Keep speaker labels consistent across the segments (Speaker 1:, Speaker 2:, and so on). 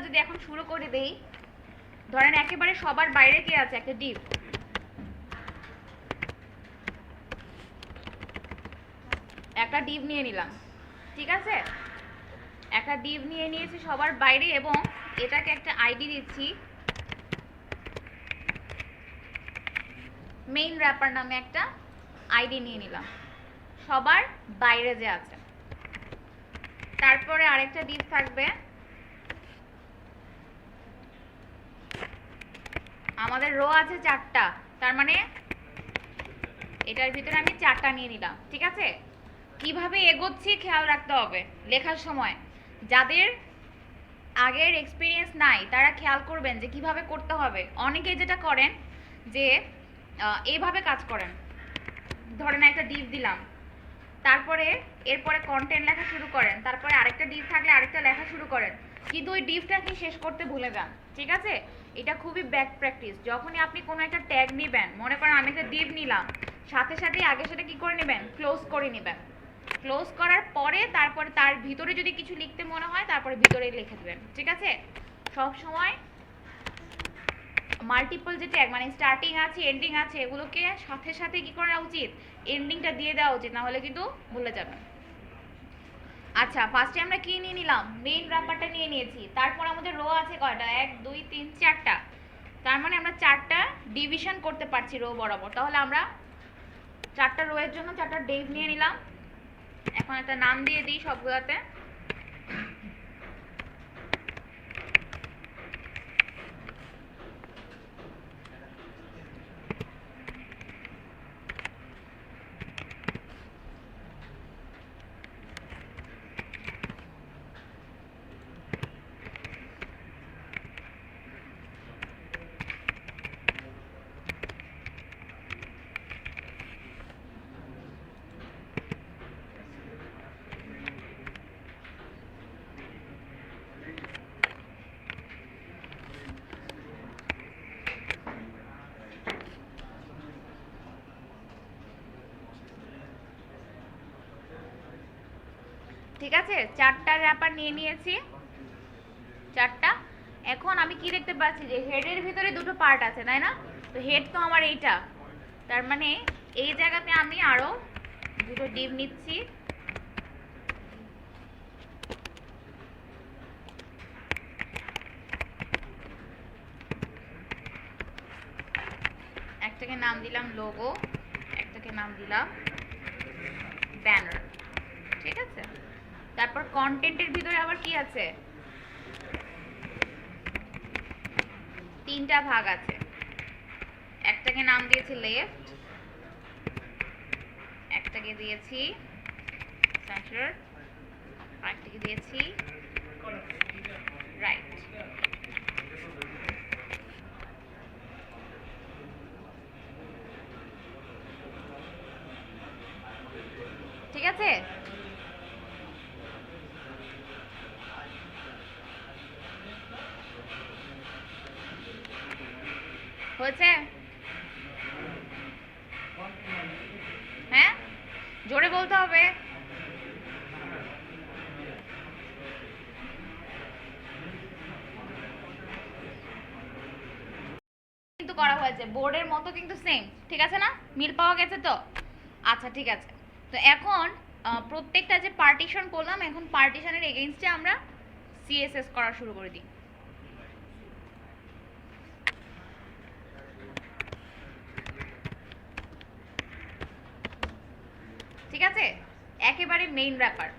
Speaker 1: যদি এখন শুরু করে দেই, ধরেন একেবারে সবার বাইরে কি আছে, একটা ডিপ, একটা ডিপ নিয়ে নিলাম, ঠিক আছে, একটা ডিপ নিয়ে নিয়েছি সবার বাইরে, এবং এটাকে একটা আইডি দিচ্ছি, মেইন র্যাপার নামে একটা আইডি নিয়ে নিলাম সবার বাইরে যে আছে। তারপরে আরেকটা ডিপ থাকবে, আমাদের রো আছে 4টা, তার মানে এটার ভিতরে আমি 4টা নিয়ে নিলাম, ঠিক আছে। কিভাবে এগোচ্ছি খেয়াল রাখতে হবে লেখার সময়। যাদের আগের এক্সপিরিয়েন্স নাই তারা খেয়াল করবেন যে কিভাবে করতে হবে। অনেকে যেটা করেন যে এইভাবে কাজ করেন, ধরেন একটা ডিপ দিলাম, তারপরে এরপরে কন্টেন্ট লেখা শুরু করেন, তারপরে আরেকটা ডিপ থাকলে আরেকটা লেখা শুরু করেন, কিন্তু ওই ডিপটাকে শেষ করতে ভুলে যান, ঠিক আছে। এটা খুবই ব্যাড প্র্যাকটিস। যখনই আপনি কোনো একটা ট্যাগ নেবেন, মনে করেন আমি একটা ডিপ নিলাম, সাথে সাথেই আগে সেটা কি করে নেবেন, ক্লোজ করে নেবেন। ক্লোজ করার পরে তারপরে তার ভিতরে যদি কিছু লিখতে মনে হয় তারপরে ভিতরেই লিখে দেবেন, ঠিক আছে। সব সময় মাল্টিপল যে ট্যাগ, মানে স্টার্টিং আছে এন্ডিং আছে, এগুলোকে সাথে সাথে কি করা উচিত, এন্ডিংটা দিয়ে দেওয়া উচিত, না হলে কিন্তু ভুলে যাবেন। আচ্ছা, ফার্স্টে আমরা কি নিয়ে নিলাম, মেইন র্যাপারটা নিয়ে নিয়েছি। তারপর আমাদের রো আছে কয়টা, 1 2 3 4টা, তার মানে আমরা 4টা ডিভিশন করতে পারছি রো বরাবর। তাহলে আমরা 4টা রো এর জন্য 4টা ডিভ নিয়ে নিলাম। এখন একটা নাম দিয়ে দিই সবগুলোতে। ঠিক আছে, 4টা র্যাপার নিয়ে নিয়েছি, 4টা। এখন আমি কি দেখতে পাচ্ছি যে হেডের ভিতরে দুটো পার্ট আছে, তাই না? তো হেড তো আমার এইটা, তার মানে এই জায়গাতে আমি আরো দুটো ডিভ নিচ্ছি। একটাকে নাম দিলাম লোগো, একটাকে নাম দিলাম ব্যানার, ঠিক আছে। তারপর কন্টেন্টের ভিতরে আবার কি আছে, 3টা ভাগ আছে। একটাকে নাম দিয়েছি লেফট, একটাকে দিয়েছি সেন্টার, আরেকটাকে দিয়েছি রাইট। ঠিক আছে, হয়েছে? হ্যাঁ, জোরে বলতে হবে। কিন্তু করা হয়েছে বোর্ডের মতো, কিন্তু সেম, ঠিক আছে না? মিল পাওয়া গেছে তো? আচ্ছা, ঠিক আছে। তো এখন প্রত্যেকটা যে পার্টিশন করলাম, এখন পার্টিশনের এগেইনস্টে আমরা সিএসএস করা শুরু করে দিই। ঠিক আছে, একেবারে মেইন র্যাপার।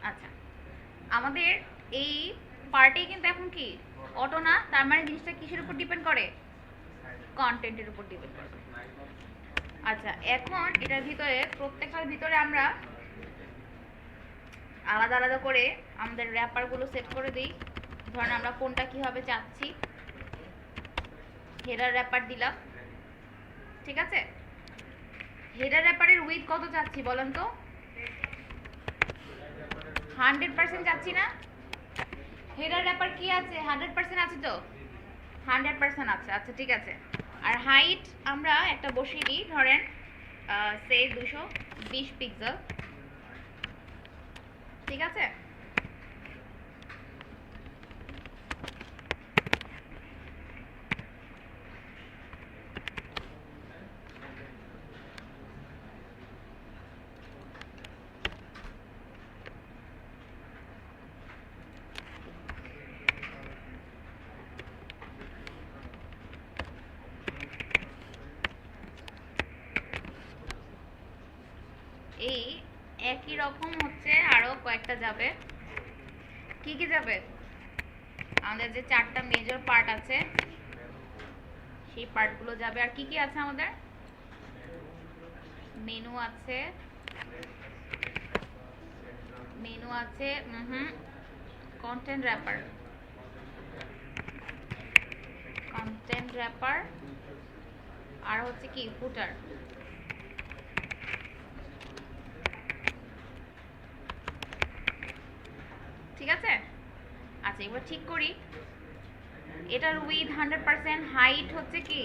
Speaker 1: আচ্ছা, আমাদের এই পার্টে কিন্তু এখন কি অটো না, তার মানে জিনিসটা কিসের উপর ডিপেন্ড করে? কন্টেন্টের উপর ডিপেন্ড করে। আচ্ছা, এখন এটার ভিতরে প্রত্যেকটার ভিতরে আমরা আলাদা আলাদা করে আমাদের র্যাপারগুলো সেট করে দিই। ধরেন আমরা কোনটা কিভাবে চাচ্ছি। হেডার র্যাপার দিলাম, ঠিক আছে। হেডার র্যাপারের উইথ কত চাচ্ছি বলেন তো? 100% চাচ্ছি না? হেডার র্যাপার কি আছে? 100% আছে তো? 100% আছে। আচ্ছা ঠিক আছে। আর হাইট আমরা একটা বসিয়ে দিই, ধরেন সে 220 পিক্সেল, ঠিক আছে। এই একই রকম হচ্ছে আরো কয়েকটা যাবে। কি কি যাবে? আমাদের যে 4টা মেজর পার্ট আছে সেই পার্টগুলো যাবে। আর কি কি আছে আমাদের? মেনু আছে, মেনু আছে, কন্টেন্ট র্যাপার, কন্টেন্ট র্যাপার, আর হচ্ছে কি ফুটার। ঠিক আছে। আচ্ছা এবার ঠিক করি। এটার উইথ 100%, হাইট হচ্ছে কি,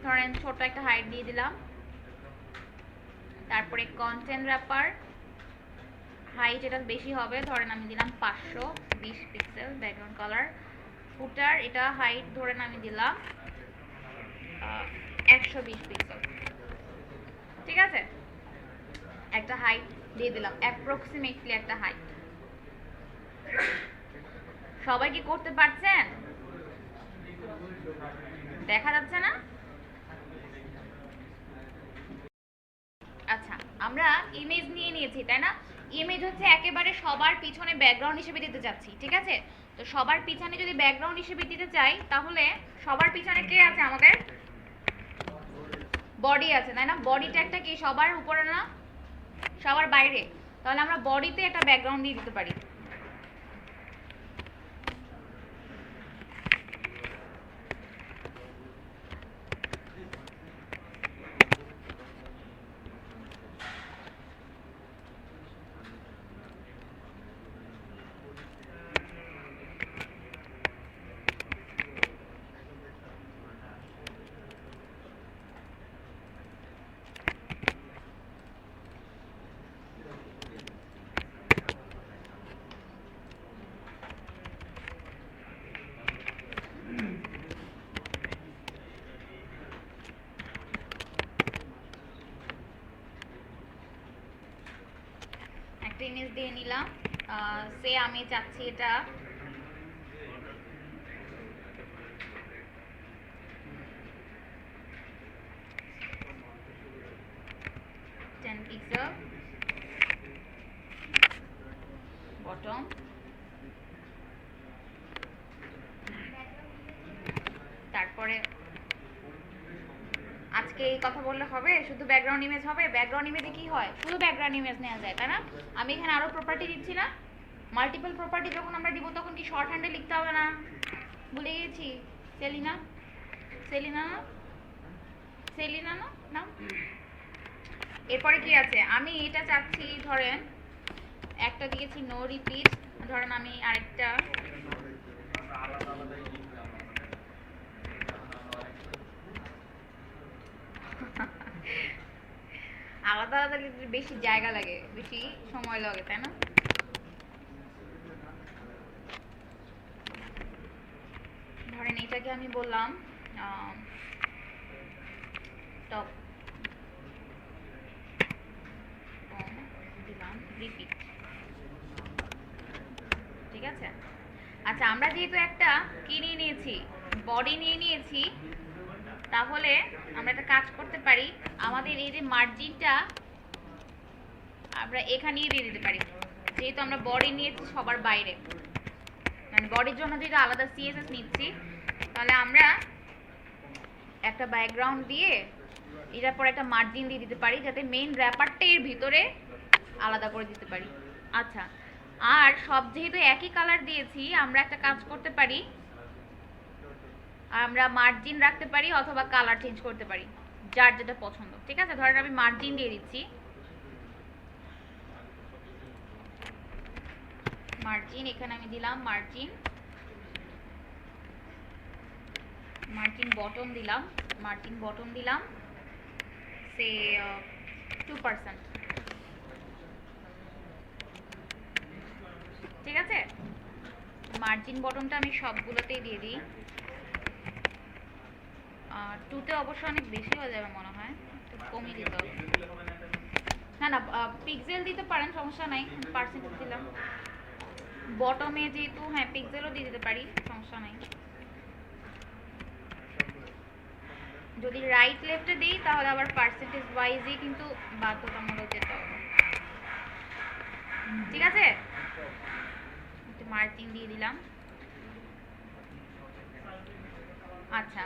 Speaker 1: ধরেন ছোট একটা হাইট দিয়ে দিলাম। তারপরে কন্টেন্ট র্যাপার হাইট এটা বেশি হবে, ধরেন আমি দিলাম 520 পিক্সেল ব্যাকগ্রাউন্ড কালার। ফুটার এটা হাইট ধরেন আমি দিলাম 120 পিক্সেল, ঠিক আছে। একটা হাইট দিয়ে দিলাম, অ্যাপ্রক্সিমেটলি একটা হাইট। সবাই কি করতে পারছেন? দেখা যাচ্ছে না? আচ্ছা, আমরা ইমেজ নিয়ে নিয়েছি তাই না? ইমেজ হচ্ছে একেবারে সবার পিছনে ব্যাকগ্রাউন্ড হিসেবে দিতে যাচ্ছি, ঠিক আছে। তো সবার পিছনে যদি ব্যাকগ্রাউন্ড হিসেবে দিতে চাই, তাহলে সবার পিছনে কে আছে আমাদের? বডি আছে তাই না? বডিটা একটা কি সবার উপরে না সবার বাইরে? তাহলে আমরা বডিতে একটা ব্যাকগ্রাউন্ড দিয়ে দিতে পারি। একটা ইমেজ দিয়ে নিলাম, সে আমি চাচ্ছি এটা 10 পিক্সেল বটম। তারপরে আজকে এই কথা বললে হবে শুধু ব্যাকগ্রাউন্ড ইমেজ হবে? ব্যাকগ্রাউন্ড ইমেজে কি হয়, শুধু ব্যাকগ্রাউন্ড ইমেজ নেওয়া যায় তাই না? আমি এখানে আরো প্রপার্টি দিচ্ছি না? মাল্টিপল প্রপার্টি যখন আমরা দিব তখন কি শর্ট হ্যান্ডে লিখতে হবে না? ভুলে গেছি। সেলিনা, সেলিনা না, সেলিনা না নাম। এরপরে কি আছে? আমি এটা চাচ্ছি, ধরেন একটা দিয়েছি নো রিপিট, ধরেন আমি আরেকটা আলাদা আলাদা লিখতে বেশি জায়গা লাগে, বেশি সময় লাগে তাই না? ধরেন এটাকে আমি বললাম টপ, দিলাম রিপিট, ঠিক আছে। আচ্ছা আমরা যেহেতু একটা কি নিয়ে নিয়েছি, বডি নিয়ে নিয়েছি, তাহলে আমরা একটা কাজ করতে পারি, আমাদের এই যে মার্জিনটা আমরা এখানেই দিয়ে দিতে পারি। যেহেতু আমরা বডি নিয়েছি সবার বাইরে, মানে বডির জন্য যেটা আলাদা সিএসএস নিচ্ছি, তাহলে আমরা একটা ব্যাকগ্রাউন্ড দিয়ে এটার পর একটা মার্জিন দিয়ে দিতে পারি, যাতে মেইন র্যাপারটা এর ভিতরে আলাদা করে দিতে পারি। আচ্ছা, আর সব যেহেতু একই কালার দিয়েছি, আমরা একটা কাজ করতে পারি, আমরা মার্জিন রাখতে পারি অথবা কালার চেঞ্জ করতে পারি, যার যেটা পছন্দ। ঠিক আছে, ধরেন আমি মার্জিন দিয়ে দিচ্ছি, মার্জিন এখানে আমি দিলাম মার্জিন, মার্জিন বটম দিলাম, মার্জিন বটম দিলাম সে 2%। ঠিক আছে, মার্জিন বটমটা আমি সবগুলোতেই দিয়ে দিই। 2তে অবশ্য অনেক বেশি হয়ে যাবে মনে হয়, একটু কমিয়ে দিতে হবে। না না, পিক্সেল দিতে পারেন, সমস্যা নাই, পার্সেন্টেজ দিলাম। বটমে যেহেতু হ্যাঁ পিক্সেলও দিয়ে দিতে পারি, সমস্যা নাই। যদি রাইট লেফটে দিই তাহলে আবার পার্সেন্টেজ ওয়াইজই কিন্তু বাধ্যতামূলক যেতে হবে। ঠিক আছে, একটু মার্জিন দিয়ে দিলাম। আচ্ছা,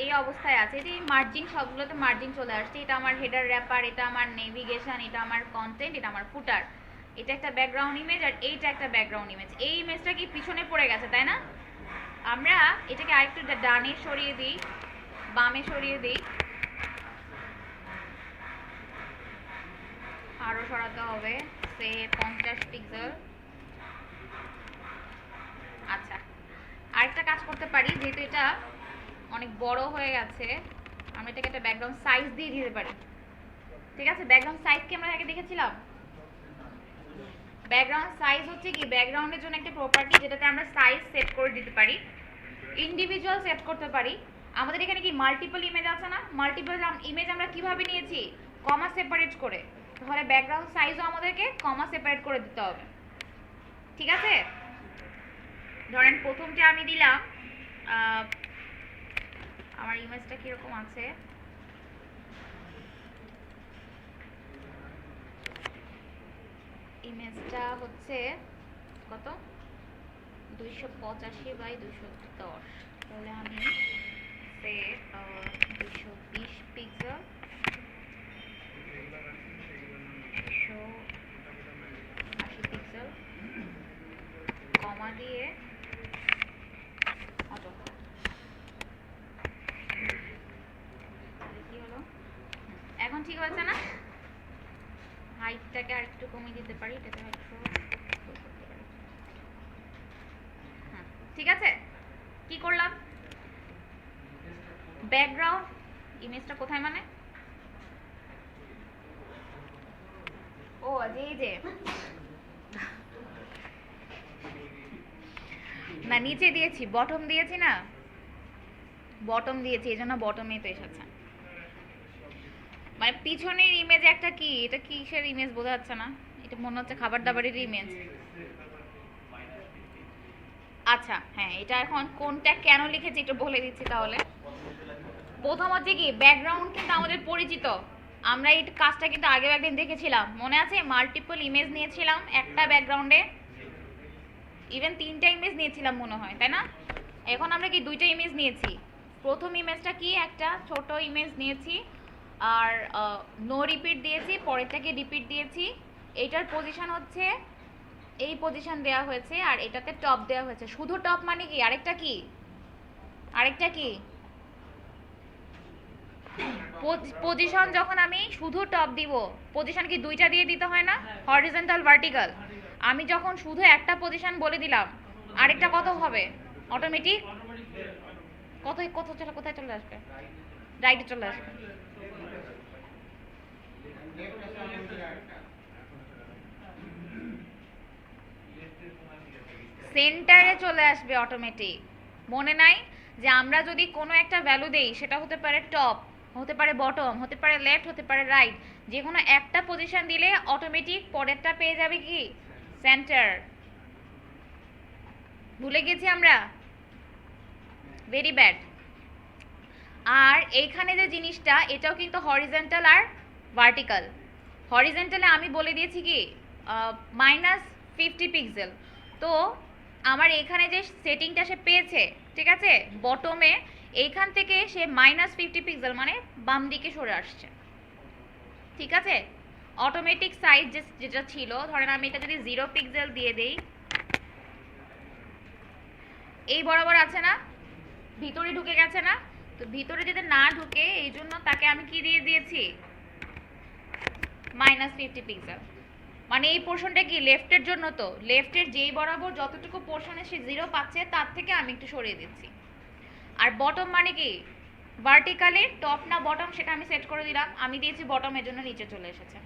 Speaker 1: এই অবস্থায় আছে, এই মার্জিন সবগুলোতে মার্জিন চলে আসছে। এটা আমার হেডার র্যাপার, এটা আমার নেভিগেশন, এটা আমার কন্টেন্ট, এটা আমার ফুটার, এটা একটা ব্যাকগ্রাউন্ড ইমেজ, আর এইটা একটা ব্যাকগ্রাউন্ড ইমেজ। এই ইমেজটা কি পিছনে পড়ে গেছে, তাই না? আমরা এটাকে আরেকটু ডানে সরিয়ে দিই, বামে সরিয়ে দিই, আরো সরাতে হবে সে 50 পিক্সেল। আচ্ছা, আরেকটা কাজ করতে পারি, যেহেতু এটা অনেক বড় হয়ে গেছে, আমরা এটাকে একটা ব্যাকগ্রাউন্ড সাইজ দিয়ে দিতে পারি। ঠিক আছে, ব্যাকগ্রাউন্ড সাইজ কি আমরা আগে দেখেছিলাম? ব্যাকগ্রাউন্ড সাইজ হচ্ছে কি ব্যাকগ্রাউন্ডের জন্য একটা প্রপার্টি, যেটাতে আমরা সাইজ সেট করে দিতে পারি, ইন্ডিভিজুয়াল সেট করতে পারি। আমাদের এখানে কি মাল্টিপল ইমেজ আছে না? মাল্টিপল ইমেজ আমরা কিভাবে নিয়েছি? কমা সেপারেট করে। তাহলে ব্যাকগ্রাউন্ড সাইজও আমাদেরকে কমা সেপারেট করে দিতে হবে। ঠিক আছে, ধরেন প্রথমটা আমি দিলাম, আমার ইমেজটা কিরকম আছে, ইমেজটা হচ্ছে কত, 285/210। তাহলে আমি সে 220 পিক্সেল, 180 পিক্সেল, কমা দিয়ে অটো। কি হলো এখন, ঠিক হয়েছে না? হাইটটাকে আরেকটু কমিয়ে দিতে পারি, এটাকে আরেকটু করতে পারি। হ্যাঁ, ঠিক আছে, কি করলাম? ব্যাকগ্রাউন্ড ইমেজটা কোথায়, মানে ও এই যে না, নিচে দিয়েছি, বটম দিয়েছি না, বটম দিয়েছি, এই জন্য বটমে তো এসেছে। মানে পিছনের ইমেজ একটা কি, এটা কিসের ইমেজ বোঝা যাচ্ছে না, এটা মনে হচ্ছে খাবার দাবারের ইমেজ। আচ্ছা হ্যাঁ, এটা এখন কোনটা কেন লিখেছি একটু বলে দিচ্ছি। তাহলে প্রথম হচ্ছে কি, ব্যাকগ্রাউন্ড কিন্তু আমাদের পরিচিত, আমরা এই কাজটা কিন্তু আগেও একদিন দেখেছিলাম, মনে আছে? মাল্টিপল ইমেজ নিয়েছিলাম একটা ব্যাকগ্রাউন্ডে, ইভেন 3টা ইমেজ নিয়েছিলাম মনে হয়, তাই না? এখন আমরা কি 2টা ইমেজ নিয়েছি। প্রথম ইমেজটা কি, একটা ছোট ইমেজ নিয়েছি, আর নো রিপিট দিয়েছি, পরেরটাকে রিপিট দিয়েছি। এইটার পজিশন হচ্ছে এই পজিশন দেওয়া হয়েছে, আর এটাতে টপ দেওয়া হয়েছে। শুধু টপ মানে কি, আরেকটা কি, আরেকটা কি পজিশন। যখন আমি শুধু টপ দিব, পজিশন কি 2টা দিয়ে দিতে হয় না, হরিজন্টাল ভার্টিক্যাল। আমি যখন শুধু একটা পজিশন বলে দিলাম, আরেকটা কত হবে অটোমেটিক, কোথায় চলে আসবে, রাইটে চলে আসবে। সেন্টারে চলে আসবে অটোমেটিক। মনে নাই যে আমরা যদি কোনো একটা ভ্যালু দেই, সেটা হতে পারে টপ, হতে পারে বটম, হতে পারে লেফট, হতে পারে রাইট, যে কোনো একটা পজিশন দিলে অটোমেটিক পরেরটা পেয়ে যাবে কি, সেন্টার। ভুলে গেছি আমরা, ভেরি ব্যাড। আর এইখানে যে জিনিসটা, এটাও কিন্তু হরিজন্টাল আর ভার্টিক্যাল। হরিজন্টালে আমি বলে দিয়েছি কি, -50 পিক্সেল। তো আমার এখানে যে সেটিংটা সে পেয়েছে, ঠিক আছে, বটমে এইখান থেকে সে -50 পিক্সেল মানে বাম দিকে সরে আসছে, ঠিক আছে। অটোমেটিক সাইজ যেটা ছিল, ধরেন আমি এটা যদি 0 পিক্সেল দিয়ে দেই, এই বরাবর আছে না, ভিতরে ঢুকে গেছে না, তো ভিতরে যদি না ঢুকে এই জন্য তাকে আমি কি দিয়ে দিয়েছি, -50 পিক্সেল। মানে এই পোর্শনটা কি লেফটের জন্য, তো লেফটের যেই বরাবর যতটুকু পোর্শনে সে 0 পাচ্ছে তার থেকে আমি একটু সরিয়ে দিচ্ছি। আর বটম মানে কি ভার্টিক্যালি টপ না বটম সেটা আমি সেট করে দিলাম, আমি দিয়েছি বটম, এর জন্য নিচে চলে এসেছে।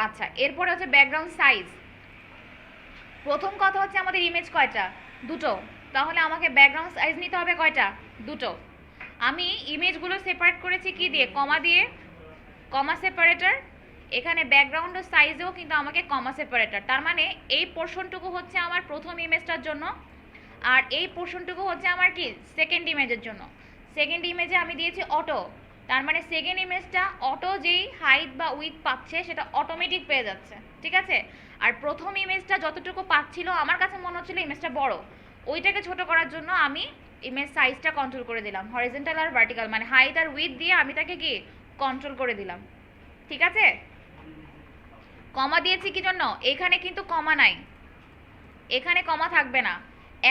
Speaker 1: আচ্ছা, এরপরে হচ্ছে ব্যাকগ্রাউন্ড সাইজ। প্রথম কথা হচ্ছে আমাদের ইমেজ কয়টা, দুটো, তাহলে আমাকে ব্যাকগ্রাউন্ড সাইজ নিতে হবে কয়টা, দুটো। আমি ইমেজগুলো সেপারেট করেছি কি দিয়ে, কমা দিয়ে, কমা সেপারেটর। এখানে ব্যাকগ্রাউন্ড সাইজেও কিন্তু আমাকে কমা সেপারেটর, তার মানে এই পোর্শনটুকু হচ্ছে আমার প্রথম ইমেজটার জন্য, আর এই পোর্শনটুকু হচ্ছে আমার কি সেকেন্ড ইমেজের জন্য। সেকেন্ড ইমেজে আমি দিয়েছি অটো, তার মানে সেকেন্ড ইমেজটা অটো যেই হাইট বা উইথ পাচ্ছে সেটা অটোমেটিক পেয়ে যাচ্ছে, ঠিক আছে। আর প্রথম ইমেজটা যতটুকু পাচ্ছিল আমার কাছে মনে হচ্ছিল ইমেজটা বড়, ওইটাকে ছোট করার জন্য আমি ইমেজ সাইজটা কন্ট্রোল করে দিলাম, হরিজন্টাল আর ভার্টিক্যাল মানে হাইট আর উইথ দিয়ে আমি তাকে কি কন্ট্রোল করে দিলাম, ঠিক আছে। কমা দিয়েছি কি জন্য, এখানে কিন্তু কমা নাই, এখানে কমা থাকবে না।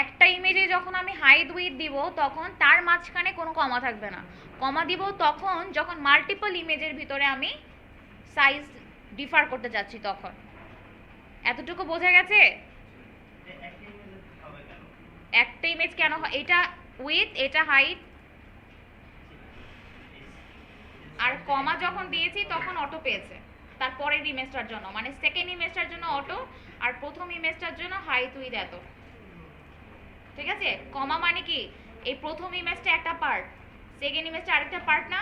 Speaker 1: একটা ইমেজে যখন আমি হাইট উইথ দিব তখন তার মাঝখানে কোনো কমা থাকবে না। কমা দিব তখন যখন মাল্টিপল ইমেজের ভিতরে আমি সাইজ ডিফার করতে যাচ্ছি তখন। এতটুকু বোঝা গেছে? একটা ইমেজ কেন হয়, এটা উইথ, এটা হাইট, আর কমা যখন দিয়েছি তখন অটো পেয়েছে তারপরের ইমেজটার জন্য, মানে সেকেন্ড ইমেজটার জন্য অটো আর প্রথম ইমেজটার জন্য হাইট উইথ এত, ঠিক আছে। কমা মানে কি এই প্রথম ইমেজটা একটা পার্ট, সেকেন্ড ইমেজটা আরেকটা পার্ট না,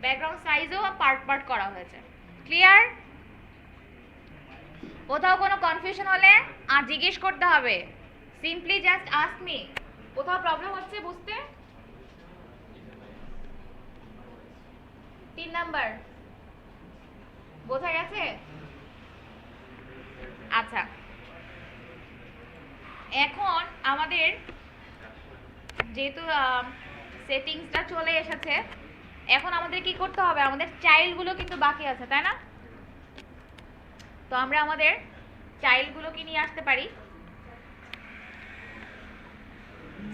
Speaker 1: ব্যাকগ্রাউন্ড সাইজও পার্ট পার্ট করা হয়েছে। ক্লিয়ার? কোথাও কোনো কনফিউশন হলে আর জিজ্ঞেস করতে হবে, সিম্পলি জাস্ট আস্ক মি। কোথাও প্রবলেম হচ্ছে বুঝতে? 3 নাম্বার বোঝা গেছে? আচ্ছা, এখন আমাদের যেহেতু সেটিংসটা চলে এসেছে, এখন আমাদের কি করতে হবে, আমাদের চাইল্ডগুলো কিন্তু বাকি আছে, তাই না? তো আমরা আমাদের চাইল্ডগুলোকে নিয়ে আসতে পারি।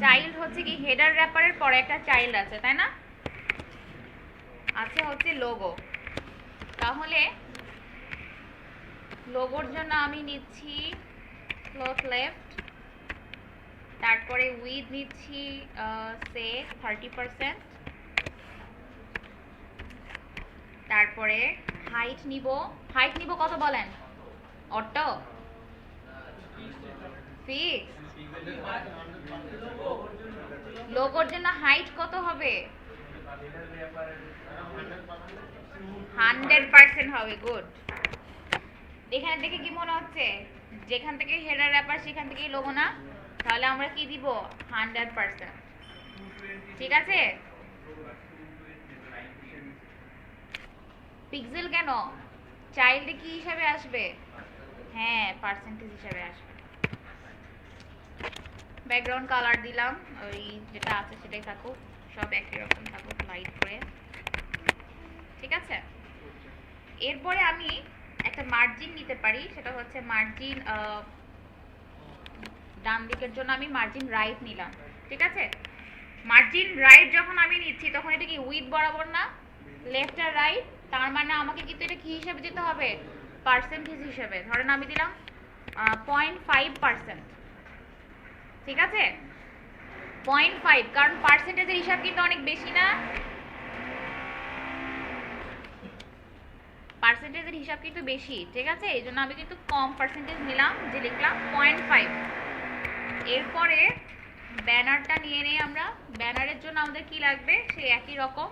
Speaker 1: চাইল্ড হচ্ছে কি হেডার র্যাপারের পরে একটা চাইল্ড আছে, তাই না? আছে হচ্ছে লোগো। তাহলে লোগোর জন্য আমি নিচ্ছি ফ্লোট লেফট, তারপরে উইথ নিচ্ছি সে 30%, তারপরে হাইট নিব, হাইট নিব কত বলেন, অটো ফিক্স। লোগোর জন্য হাইট কত হবে, 100% হবে, গুড। এখানে দেখে কি মনে হচ্ছে, যেখান থেকে হেডার র্যাপার সেখান থেকেই লোগো না, তাহলে আমরা কি দিব 100%, ঠিক আছে। পিক্সেল কেন, চাইল্ডে কি হিসাবে আসবে, হ্যাঁ পার্সেন্টেজ হিসাবে আসবে। ব্যাকগ্রাউন্ড কালার দিলাম, ওই যেটা আছে সেটাই থাকুক, সব একই রকম থাকুক লাইট করে, ঠিক আছে। এরপরে আমি একটা মার্জিন নিতে পারি, সেটা হচ্ছে মার্জিন ডান দিকের জন্য আমি মার্জিন রাইট নিলাম, ঠিক আছে। মার্জিন রাইট যখন আমি নিচ্ছি তখন এটা কি উইথ বরাবর না, লেফট আর রাইট, তার মানে আমাকে কিন্তু এটা কি হিসাবে দিতে হবে, পার্সেন্টেজ হিসাবে। ধরেন আমি দিলাম 0.5%, ঠিক আছে, 0.5, কারণ পার্সেন্টেজের হিসাব কিন্তু অনেক বেশি না, পার্সেন্টেজের হিসাব কিন্তু বেশি, ঠিক আছে, এই জন্য আমি কিন্তু কম পার্সেন্টেজ নিলাম, যে লিখলাম 0.5। এরপরে ব্যানারটা নিয়ে নেই আমরা। ব্যানারের জন্য আমাদের কি লাগবে, সেই একই রকম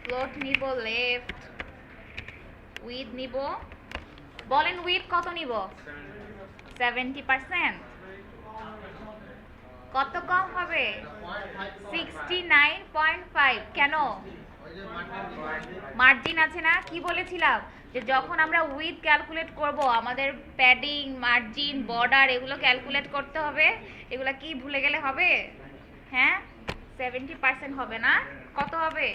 Speaker 1: ফ্লোট নিব লেফট, উইথ নিব, বলেন উইথ কত নিব, 70%, কত কম হবে, 69.5। কেন, মার্জিন আছে না, কি বলেছিলাম যে যখন আমরা উইথ ক্যালকুলেট করব আমাদের প্যাডিং মার্জিন বর্ডার এগুলো ক্যালকুলেট করতে হবে। এগুলো কি ভুলে গেলে হবে? হ্যাঁ 70% হবে না, কত হবে?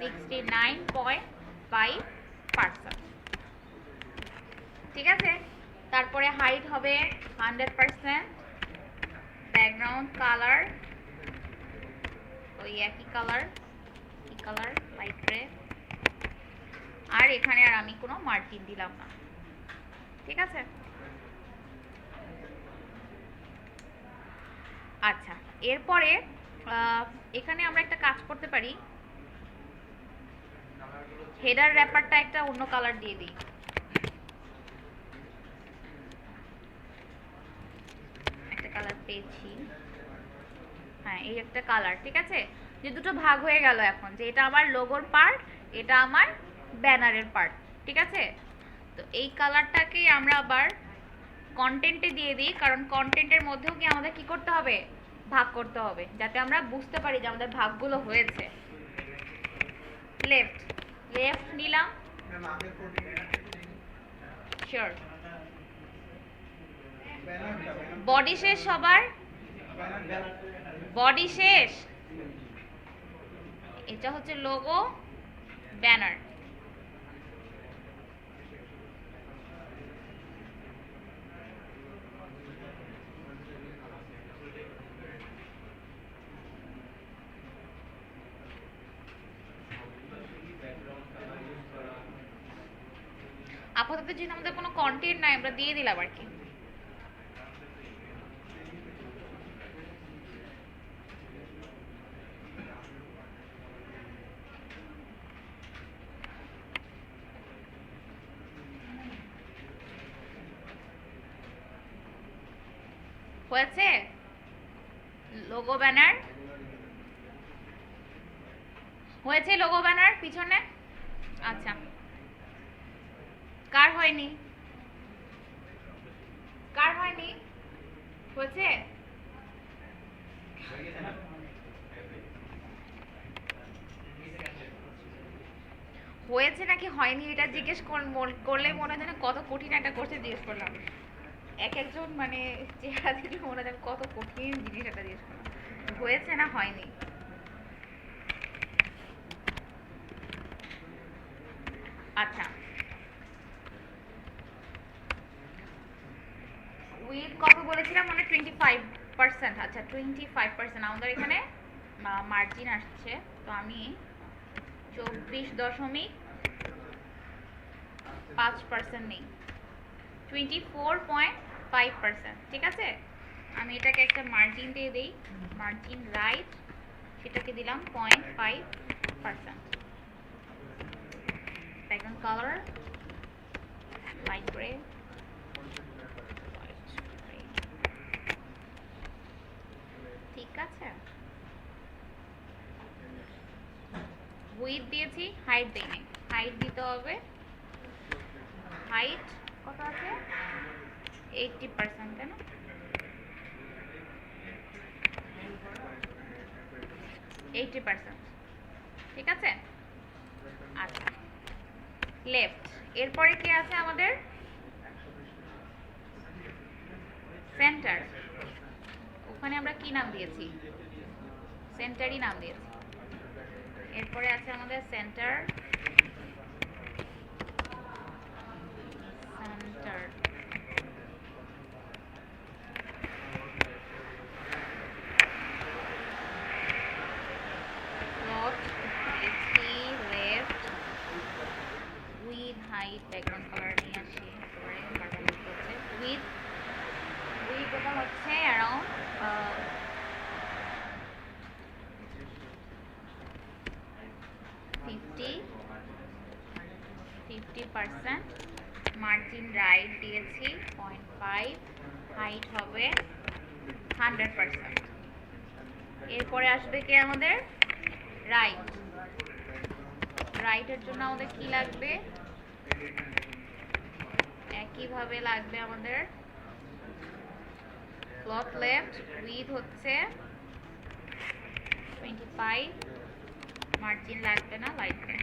Speaker 1: 69.5%। ঠিক আছে, তারপরে হাইট হবে 100%, ব্যাকগ্রাউন্ড কালার ওই একই কালার, কি কালার? Light grey. আর এখানে আর আমি কোনো মার্জিন দিলাম না। ঠিক আছে, আচ্ছা এরপরে এখানে আমরা একটা কাজ করতে পারি, হেডার র্যাপারটা একটা অন্য কালার দিয়ে দিই। একটা কালার পেয়েছি, হ্যাঁ এই একটা কালার। ঠিক আছে, যে দুটো ভাগ হয়ে গেল এখন, যে এটা আমার লোগোর পার্ট, এটা আমার ব্যানারের পার্ট। ঠিক আছে, তো এই কালারটাকে আমরা আবার কন্টেন্টে দিয়ে দিই, কারণ কন্টেন্টের মধ্যেও কি আমাদের কি করতে হবে? ভাগ করতে হবে, যাতে আমরা বুঝতে পারি যে আমাদের ভাগগুলো হয়েছে। লেফট লেফট নিলাম, শিওর। বডি শেষ সবার? বডি শেষ। এটা হচ্ছে লোগো ব্যানার। আপাতত যেহেতু আমাদের কোনো কন্টেন্ট নাই, আমরা দিয়ে দিলাম আর কি। হয়েছে লোগো ব্যানার? হয়েছে লোগো ব্যানার পিছনে? আচ্ছা, কার হয়নি? কার হয়নি? হয়েছে? হয়েছে নাকি হয়নি এটা জিজ্ঞেস করলে মনে হয় কত কঠিন একটা কোর্সে জিজ্ঞেস করলাম। এক একজন মানে চেহারা দেখলে মনে হয় কত কঠিন জিনিস একটা জিজ্ঞেস করলাম। হয়েছে না হয়নি? আচ্ছা, উইথ কত বলেছিলাম মানে 25%। আচ্ছা 25% আমাদের এখানে মার্জিন আসছে, তো আমি 24.5% নেই, 24.5%। ঠিক আছে, আমি এটাকে একটা মার্জিন দিয়ে দিই, মার্জিন রাইট, সেটাকে দিলাম 0.5%। ব্যাকগ্রাউন্ড কালার লাইট গ্রে, ঠিক আছে। উইথ দিয়েছি, হাইট দেইনি, হাইট দিতে হবে। হাইট কত আছে? 80%, তাই না? 80%, ঠিক আছে। আচ্ছা লেফট, এরপরে কি আছে আমাদের? সেন্টার। ওখানে আমরা কি নাম দিয়েছি? সেন্টারই নাম দিয়েছি। এরপরে আছে আমাদের সেন্টার, সেন্টার প্লট দিয়েছি, left with height, background colour নিয়ে আসি একেবারে উইথ, উইথ ওটা হচ্ছে অ্যারাউন্ড 50%। মার্জিন রাইট দিয়েছি 0.5, হাইট হবে 100%। এরপরে আসবে কি আমাদের? রাইট। রাইটের জন্য আমাদের কি লাগবে? একইভাবে লাগবে আমাদের প্লট লেফট, উইথ হচ্ছে 25, মার্জিন লাগবে না, লাইট গ্রে।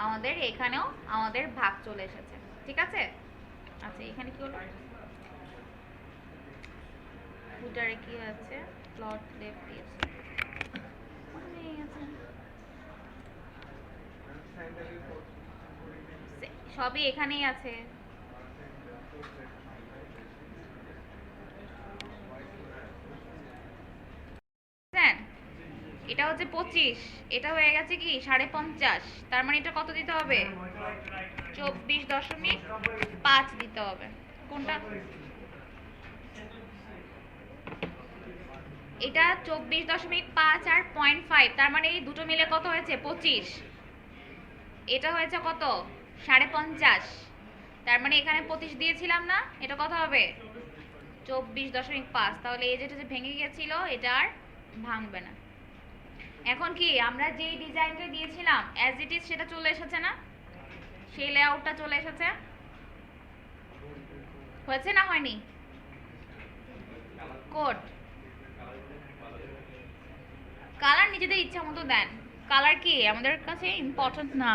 Speaker 1: আমাদের এখানেও আমাদের ভাগ চলে এসেছে, ঠিক আছে। আচ্ছা এখানে কি হলো, ফুটারে কি আছে, প্লট লেফট দিয়েছে, সবই এখানেই আছে। এটা হচ্ছে 25, এটা হয়ে গেছে কি 50.5, তার মানে এটা কত দিতে হবে, 24.5 দিতে হবে। কোনটা, এটা 24.5 আর 0.5, তার মানে এই দুটো মিলে কত হয়েছে 25। এটা হয়েছে কত 50.5, তার মানে এখানে 25 দিয়েছিলাম না, এটা কত হবে 24.5। তাহলে এই যেটা যে ভেঙে গিয়েছিল এটা আর ভাঙবে না। এখন কি আমরা যেই ডিজাইনটা দিয়েছিলাম অ্যাজ ইট ইজ সেটা চলে এসেছে না, সেই লেআউটটা চলে এসেছে, হয়েছে না হয়নি। কোড কালার নিজেদের ইচ্ছা মতো দেন, কালার কি আমাদের কাছে ইম্পর্টেন্ট না,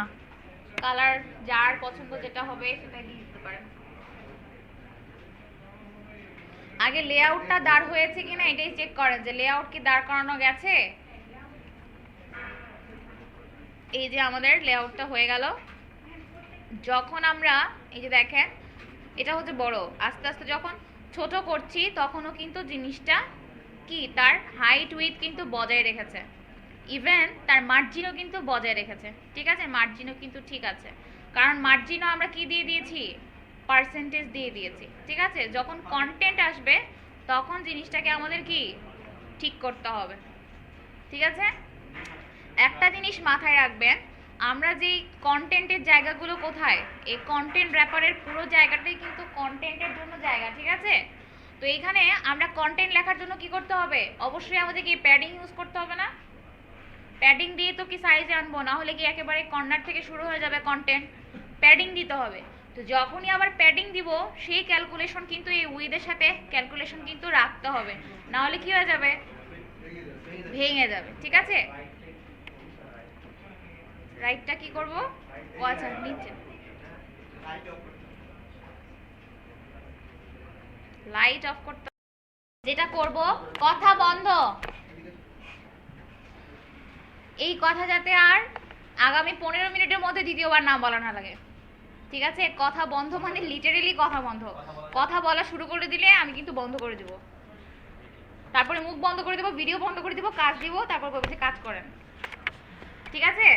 Speaker 1: কালার যার পছন্দ যেটা হবে সেটা দিয়ে দিতে পারেন। আগে লেআউটটা দাঁড় হয়েছে কিনা এটাই চেক করেন, যে লেআউট কি দাঁড় করানো গেছে। এই যে আমাদের লেআউটটা হয়ে গেল। যখন আমরা এই যে দেখেন এটা হচ্ছে বড়, আস্তে আস্তে যখন ছোট করছি তখনও কিন্তু জিনিসটা কি তার হাইট উইথ কিন্তু বজায় রেখেছে, ইভেন তার মার্জিনও কিন্তু বজায় রেখেছে, ঠিক আছে, মার্জিনও কিন্তু ঠিক আছে, কারণ মার্জিনও আমরা কি দিয়ে দিয়েছি, পার্সেন্টেজ দিয়ে দিয়েছি, ঠিক আছে। যখন কন্টেন্ট আসবে তখন জিনিসটাকে আমাদের কি ঠিক করতে হবে, ঠিক আছে। একটা জিনিস মাথায় রাখবেন, আমরা যেই কন্টেন্টের জায়গাগুলো কোথায়, এই কন্টেন্ট র্যাপারের পুরো জায়গাটাই কিন্তু কন্টেন্টের জন্য জায়গা, ঠিক আছে। তো এইখানে আমরা কন্টেন্ট লেখার জন্য কি করতে হবে, অবশ্যই আমাদের কি প্যাডিং ইউজ করতে হবে না, প্যাডিং দিয়ে তো কি সাইজে আনবো, না হলে কি একেবারে কর্নার থেকে শুরু হয়ে যাবে কন্টেন্ট, প্যাডিং দিতে হবে। তো যখনই আবার প্যাডিং দিব সেই ক্যালকুলেশন কিন্তু এই উইথের সাথে ক্যালকুলেশন কিন্তু রাখতে হবে, না হলে কি হয়ে যাবে, ভেঙে যাবে, ঠিক আছে। রাইটটা কি করব, ও আচ্ছা নিচে লাইট অফ করতে, যেটা করব কথা বন্ধ, এই কথা যাতে আর আগামী 15 মিনিটের মধ্যে দ্বিতীয়বার না বলা না লাগে, ঠিক আছে। কথা বন্ধ মানে লিটারেলি কথা বন্ধ, কথা বলা শুরু করে দিলে আমি কিন্তু বন্ধ করে দিব, তারপরে মুখ বন্ধ করে দেবো, ভিডিও বন্ধ করে দিব, কাজ দিব, তারপর বলবো যে কাজ করেন, ঠিক আছে।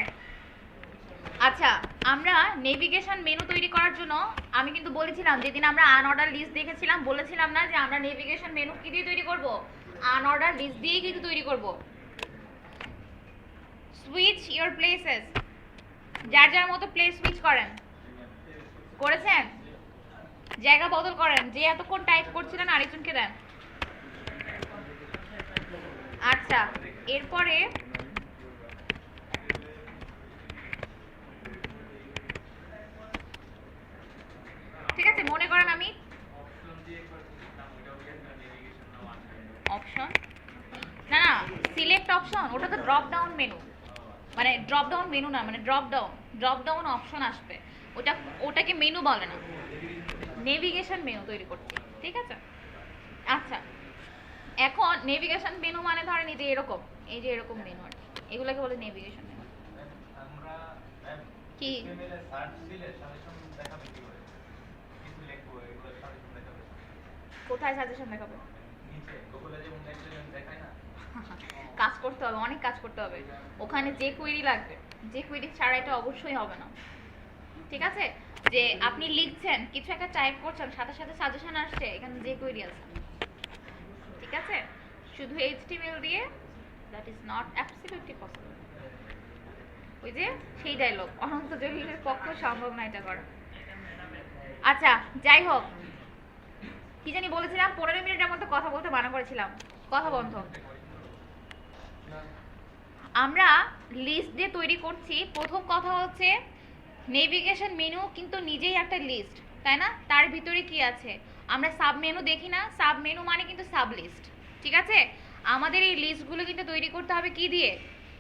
Speaker 1: আচ্ছা আমরা নেভিগেশন মেনু তৈরি করার জন্য আমি কিন্তু বলেছিলাম, যেদিন আমরা আনঅর্ডার লিস্ট দেখেছিলাম বলেছিলাম না যে আমরা নেভিগেশন মেনু কি দিয়ে তৈরি করব, আনঅর্ডার লিস্ট দিয়েই কিন্তু তৈরি করব। সুইচ ইওর প্লেসেস, যার যার মতো প্লেস সুইচ করেন, করেছেন, জায়গা বদল করেন, যে এতক্ষণ টাইপ করছিলেন আরেকজনকে দেন। আচ্ছা এরপরে ঠিক আছে, মনে করেন আমি অপশন না না সিলেক্ট অপশন, ওটা তো ড্রপ ডাউন মেনু, মানে ড্রপ ডাউন মেনু না, মানে ড্রপ ডাউন অপশন আসবে, ওটাকে মেনু বলে না, নেভিগেশন মেনু তৈরি করছি, ঠিক আছে। আচ্ছা এখন নেভিগেশন মেনু মানে ধরেন এই যে এরকম, এই যে এরকম মেনু আর এগুলোকে বলে নেভিগেশন মেনু। কি কোথায় সাজেশন দেখাবে, কাজ করতে হবে, অনেক কাজ করতে হবে, ওখানে যে কুইরি লাগবে, যে কুইরি ছাড়া এটা অবশ্যই হবে না, ঠিক আছে। যে আপনি লিখছেন কিছু একটা টাইপ করছেন, সাথে সাথে সাজেশন আসছে, এখানে যে কুইরি আছে, ঠিক আছে। শুধু HTML দিয়ে that is not absolutely possible, ওই যে সেই ডায়লগ, অনন্ত জলিলের পক্ষে সম্ভব না এটা করা। আচ্ছা যাই হোক, কি জানি বলেছিলাম, 15 মিনিটের মধ্যে কথা বলতে মানা করেছিলাম, কথা বন্ধ। আমরা লিস্ট দিয়ে তৈরি করছি, প্রথম কথা হচ্ছে নেভিগেশন মেনু কিন্তু নিজেই একটা লিস্ট, তাই না, তার ভিতরে কি আছে আমরা সাব মেনু দেখি না, সাব মেনু মানে কিন্তু সাব লিস্ট, ঠিক আছে। আমাদের এই লিস্টগুলো কিন্তু তৈরি করতে হবে কি দিয়ে,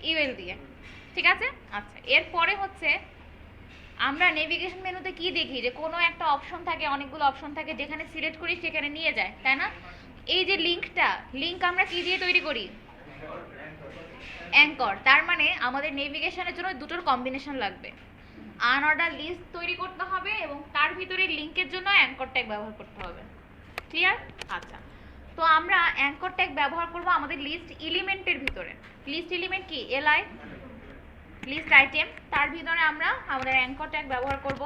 Speaker 1: ইমেল দিয়ে, ঠিক আছে। আচ্ছা এরপরে হচ্ছে আমরা নেভিগেশন মেনুতে কি দেখি যে কোনো একটা অপশন থাকে, অনেকগুলো অপশন থাকে, যেখানে সিলেক্ট করি সেখানে নিয়ে যায়, তাই না? এই যে লিংক আমরা কি দিয়ে তৈরি করি? অ্যাঙ্কর। তার মানে আমাদের নেভিগেশনের জন্য দুটোর কম্বিনেশন লাগবে। আনঅর্ডার লিস্ট তৈরি করতে হবে এবং তার ভিতরে লিংকের জন্য অ্যাঙ্কর ট্যাগ ব্যবহার করতে হবে। ক্লিয়ার? আচ্ছা, তো আমরা অ্যাঙ্কর ট্যাগ ব্যবহার করব আমাদের লিস্ট এলিমেন্টের ভিতরে। লিস্ট এলিমেন্ট কি? এলআই, লিস্ট আইটেম, তার ভিতরে আমরা আমাদের অ্যাঙ্কর ট্যাগ ব্যবহার করব।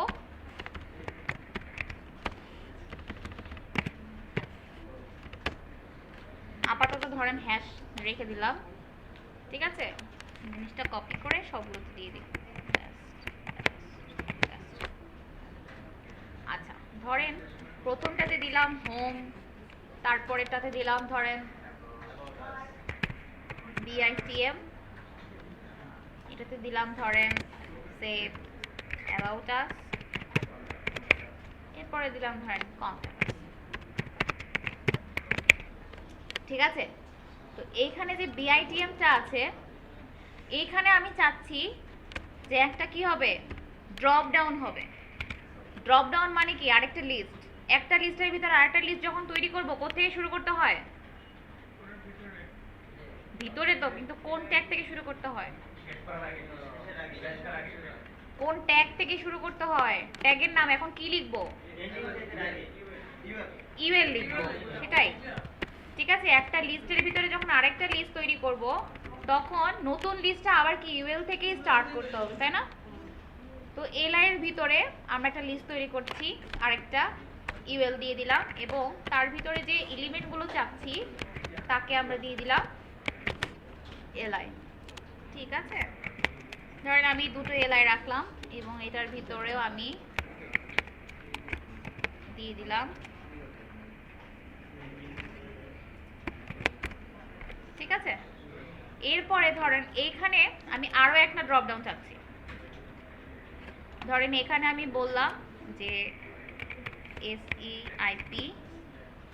Speaker 1: আপাতত ধরেন হ্যাশ রেখে দিলাম, ঠিক আছে? জিনিসটা কপি করে সবগুলো দিয়ে দিই। আচ্ছা, ধরেন প্রথমটাতে দিলাম হোম, তারপরেরটাতে দিলাম ধরেন বিআইটিএম, এটাতে দিলাম ধরেন সেভ অ্যাবাউট আস, এরপরে দিলাম ধরেন কন্ট্যাক্ট। ঠিক আছে? তো এইখানে যে বিআইটিএমটা আছে, এইখানে আমি চাচ্ছি যে একটা কি হবে? ড্রপ ডাউন হবে। ড্রপ ডাউন মানে কি? আরেকটা লিস্ট। একটা লিস্টের ভিতরে আরেকটা লিস্ট যখন তৈরি করব, কোথা থেকে শুরু করতে হয়? ভিতরে তো, কিন্তু কোন ট্যাগ থেকে শুরু করতে হয়? কোন ট্যাগ থেকে শুরু করতে হয়? ট্যাগের নাম এখন কি লিখবো? ইউএল লিখবো, সেটাই। ঠিক আছে? একটা লিস্টের ভিতরে যখন আরেকটা লিস্ট তৈরি করব, তখন নতুন লিস্টটা আবার কি ইউএল থেকেই স্টার্ট করতে হবে, তাই না? তো এলআই এর ভিতরে আমরা একটা লিস্ট তৈরি করছি, আরেকটা ইউএল দিয়ে দিলাম, এবং তার ভিতরে যে এলিমেন্টগুলো চাচ্ছি তাকে আমরা দিয়ে দিলাম এলআই। ঠিক আছে? ধরেন আমি দুটো এলআই রাখলাম এবং এটার ভিতরেও আমি দিয়ে দিলাম। ঠিক আছে? এরপরে ধরেন এইখানে আমি আরো একটা ড্রপ ডাউন চাচ্ছি। ধরেন এখানে আমি বললাম যে SEIP,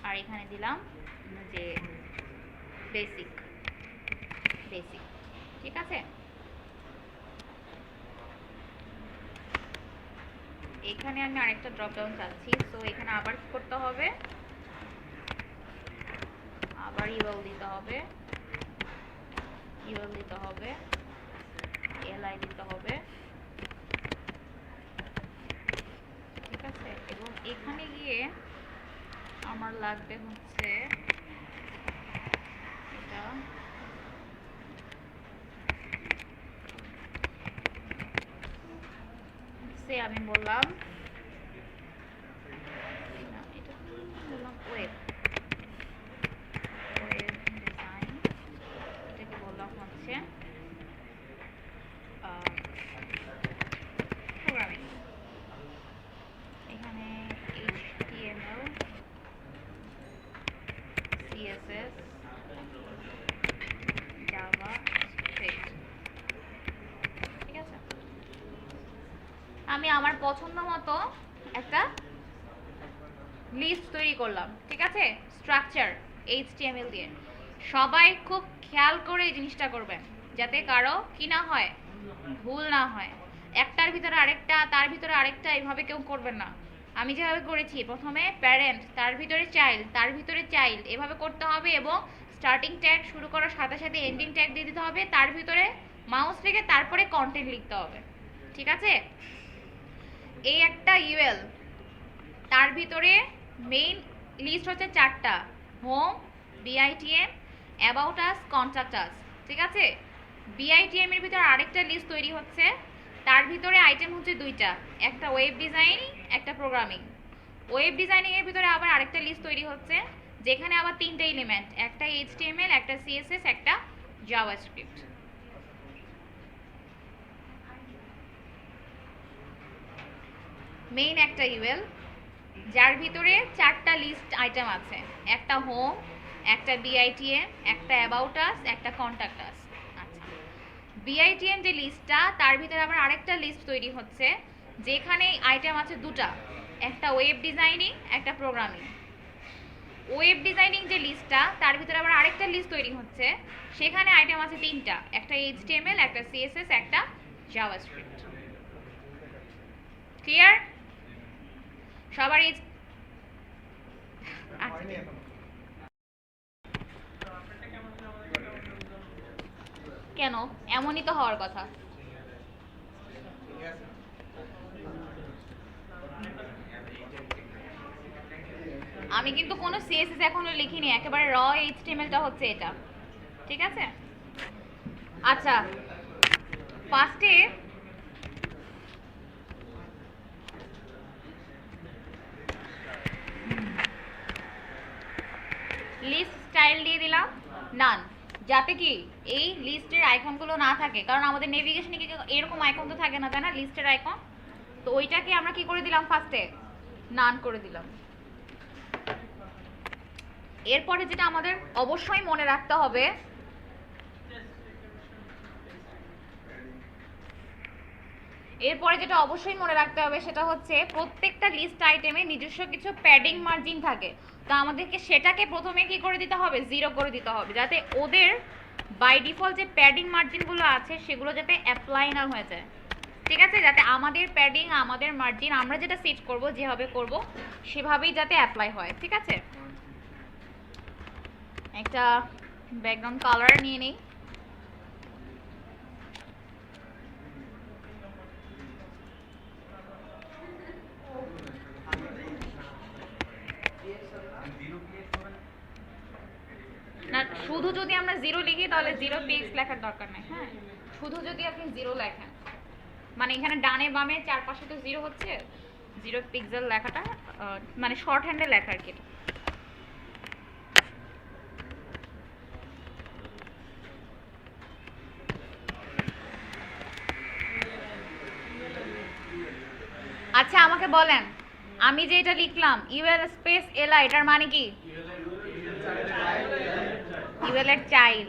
Speaker 1: আর এখানে দিলাম যে বেসিক। ঠিক আছে? এখানে আমি আরেকটা ড্রপ ডাউন চাচ্ছি, তো এখানে আবার কি করতে হবে? আবার ইউএল দিতে হবে, এলআই দিতে হবে। ঠিক আছে? এবং এখানে গিয়ে আমার লাগবে হচ্ছে এটা, আমি বললাম এটা বললাম ওয়েব ডিজাইন, এটাকে বললাম হচ্ছে প্রোগ্রামিং। এখানে HTML, CSS, জাভা স্ক্রিপ্ট। ঠিক আছে? আমি আমার পছন্দ মতো একটা লিস্ট তৈরি করলাম। ঠিক আছে? স্ট্রাকচার HTML দিয়ে। সবাই খুব খেয়াল করে এই জিনিসটা করবেন, যাতে কারো কি না হয়, ভুল না হয়। একটার ভিতরে আরেকটা, তার ভিতরে আরেকটা, এইভাবে কেউ করবেন না। আমি যেভাবে করেছি, প্রথমে প্যারেন্ট, তার ভিতরে চাইল্ড, তার ভিতরে চাইল্ড, এভাবে করতে হবে। এবং স্টার্টিং ট্যাগ শুরু করার সাথে সাথে এন্ডিং ট্যাগ দিয়ে দিতে হবে, তার ভিতরে মাউস রেখে তারপরে কন্টেন্ট লিখতে হবে। ঠিক আছে? এই একটা ইউএল, তার ভিতরে মেইন লিস্ট হচ্ছে 4টা: home, BITM, about us, contact us. ঠিক আছে? বিআইটিএম এর ভিতরে আরেকটা লিস্ট তৈরি হচ্ছে, তার ভিতরে আইটেম হচ্ছে 2টা, একটা ওয়েব ডিজাইন, একটা প্রোগ্রামিং। ওয়েব ডিজাইনিং এর ভিতরে আবার আরেকটা লিস্ট তৈরি হচ্ছে, যেখানে আবার 3টে এলিমেন্ট, একটা HTML, একটা CSS, একটা জাভাস্ক্রিপ্ট। মেইন একটা ইউএল, যার ভিতরে 4টা লিস্ট আইটেম আছে, একটা হোম, একটা বিআইটিএম, একটা অ্যাবাউট আস, একটা কন্ট্যাক্ট আস। আচ্ছা, বিআইটিএম যে লিস্টটা, তার ভিতরে আবার আরেকটা লিস্ট তৈরি হচ্ছে, যেখানে আইটেম আছে 2টা, একটা ওয়েব ডিজাইনিং, একটা প্রোগ্রামিং। ওয়েব ডিজাইনিং যে লিস্টটা, তার ভিতরে আবার আরেকটা লিস্ট তৈরি হচ্ছে, সেখানে আইটেম আছে 3টা, একটা HTML, একটা CSS, একটা জাভাস্ক্রিপ্ট। ক্লিয়ার সবার? আচ্ছা কেন, এমনই তো হওয়ার কথা। আমি কিন্তু কোনো সিএসএস এখনো লিখিনি, একেবারে র এইচটিএমএলটা হচ্ছে এটা, ঠিক আছে? আচ্ছা ফার্স্টে লিস্ট স্টাইল দিয়ে দিলাম নান, যাতে কি এই লিস্টের আইকনগুলো না থাকে, কারণ আমাদের নেভিগেশনে কি এরকম আইকন তো থাকে না, তাই না, লিস্টের আইকন। তো ওইটাকে আমরা কি করে দিলাম, ফার্স্টে নান করে দিলাম। এরপরে যেটা আমাদের অবশ্যই মনে রাখতে হবে, সেটা হচ্ছে প্রত্যেকটা লিস্ট আইটেমে নিজস্ব কিছু প্যাডিং মার্জিন থাকে। তো আমাদেরকে সেটাকে প্রথমে কি করে দিতে হবে, 0 করে দিতে হবে, যাতে ওদের বাই ডিফল্ট যে প্যাডিং মার্জিনগুলো আছে সেগুলো যাতে অ্যাপ্লাই না হয়ে যায়, ঠিক আছে? যাতে আমাদের প্যাডিং, আমাদের মার্জিন আমরা যেটা সেট করব, যেভাবে করব সেভাবেই যাতে অ্যাপ্লাই হয়, ঠিক আছে? একটা ব্যাকগ্রাউন্ড কালার নিয়ে নিই। না, শুধু যদি আমরা 0 লিখি তাহলে 0 পিক্স লেখার দরকার নাই। হ্যাঁ, শুধু যদি আপনি 0 লেখেন, মানে এখানে ডানে বামে চারপাশে তো 0 হচ্ছে, 0 পিক্সেল লেখাটা মানে শর্ট হ্যান্ডে লেখা আর কি। আচ্ছা আমাকে বলেন, আমি যে এটা লিখলাম ইউএল স্পেস এলা, এটার মানে কি? ইউএল এর চাইল্ড।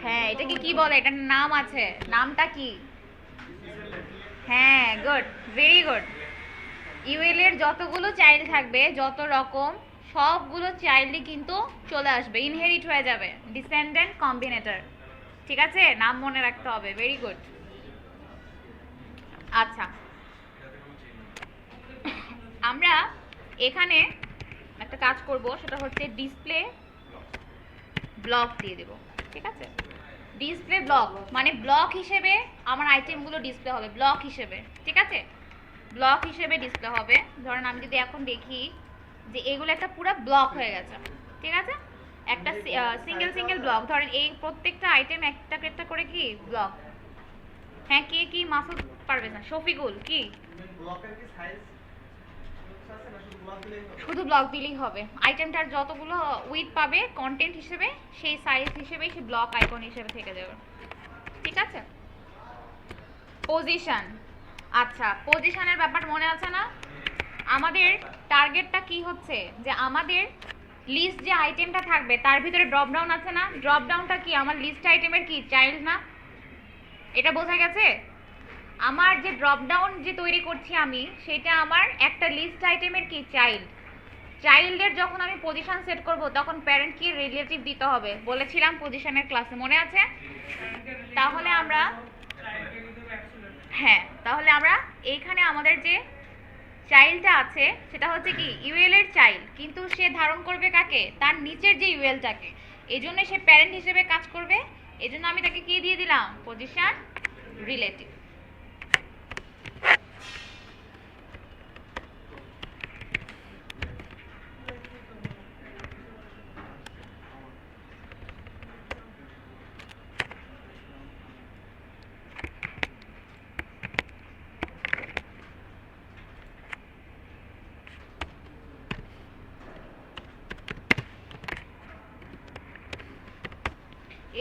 Speaker 1: হ্যাঁ, এটাকে কি বলে? এটার নাম আছে, নামটা কি? হ্যাঁ, গুড, ভেরি গুড। ইউএল এর যতগুলো চাইল্ড থাকবে, যত রকম, সবগুলো চাইল্ডই কিন্তু চলে আসবে, ইনহেরিট হয়ে যাবে, ডিসেন্ডেন্ট কম্বিনেটর, ঠিক আছে? নাম মনে রাখতে হবে, ভেরি গুড। আচ্ছা আমরা এখানে একটা কাজ করব, সেটা হচ্ছে ডিসপ্লে ব্লক দিয়ে দেব, ঠিক আছে? ডিসপ্লে ব্লক মানে ব্লক হিসেবে আমার আইটেমগুলো ডিসপ্লে হবে, ব্লক হিসেবে, ঠিক আছে? ব্লক হিসেবে ডিসপ্লে হবে। ধরেন আমি যদি এখন দেখি যে এগুলো একটা পুরো ব্লক হয়ে গেছে, ঠিক আছে? একটা সিঙ্গেল ব্লক, ধরেন এই প্রত্যেকটা আইটেম একটা একটা করে কি ব্লক। হ্যাঁ, কে কি? মাসুদ পারবে না, শফিকুল কি? শুধু ব্লক দিলেই হবে, আইটেমটার যতগুলো উইথ পাবে কন্টেন্ট হিসেবে সেই সাইজ হিসেবেই সে ব্লক আইকন হিসেবে থেকে যাবে, ঠিক আছে? পজিশন, আচ্ছা পজিশনের ব্যাপার মনে আছে না? আমাদের টার্গেটটা কি হচ্ছে, যে আমাদের লিস্ট যে আইটেমটা থাকবে তার ভিতরে ড্রপ ডাউন আছে না? ড্রপ ডাউনটা কি আমার লিস্ট আইটেমের কি চাইল্ড না? এটা বোঝা গেছে? আমার যে ড্রপ ডাউন যে তৈরি করছি আমি, সেটা আমার একটা লিস্ট আইটেমের কি চাইল্ড। চাইল্ডের যখন আমি পজিশন সেট করব তখন প্যারেন্ট কি রিলেটিভ দিতে হবে, বলেছিলাম পজিশনের ক্লাসে, মনে আছে? তাহলে আমরা এইখানে আমাদের যে চাইল্ডটা আছে সেটা হচ্ছে কি ইউএল এর চাইল্ড, কিন্তু সে ধারণ করবে কাকে? তার নিচের যে ইউএলটাকে। এজন্য সে প্যারেন্ট হিসেবে কাজ করবে, এজন্য আমি তাকে কি দিয়ে দিলাম? Position relative.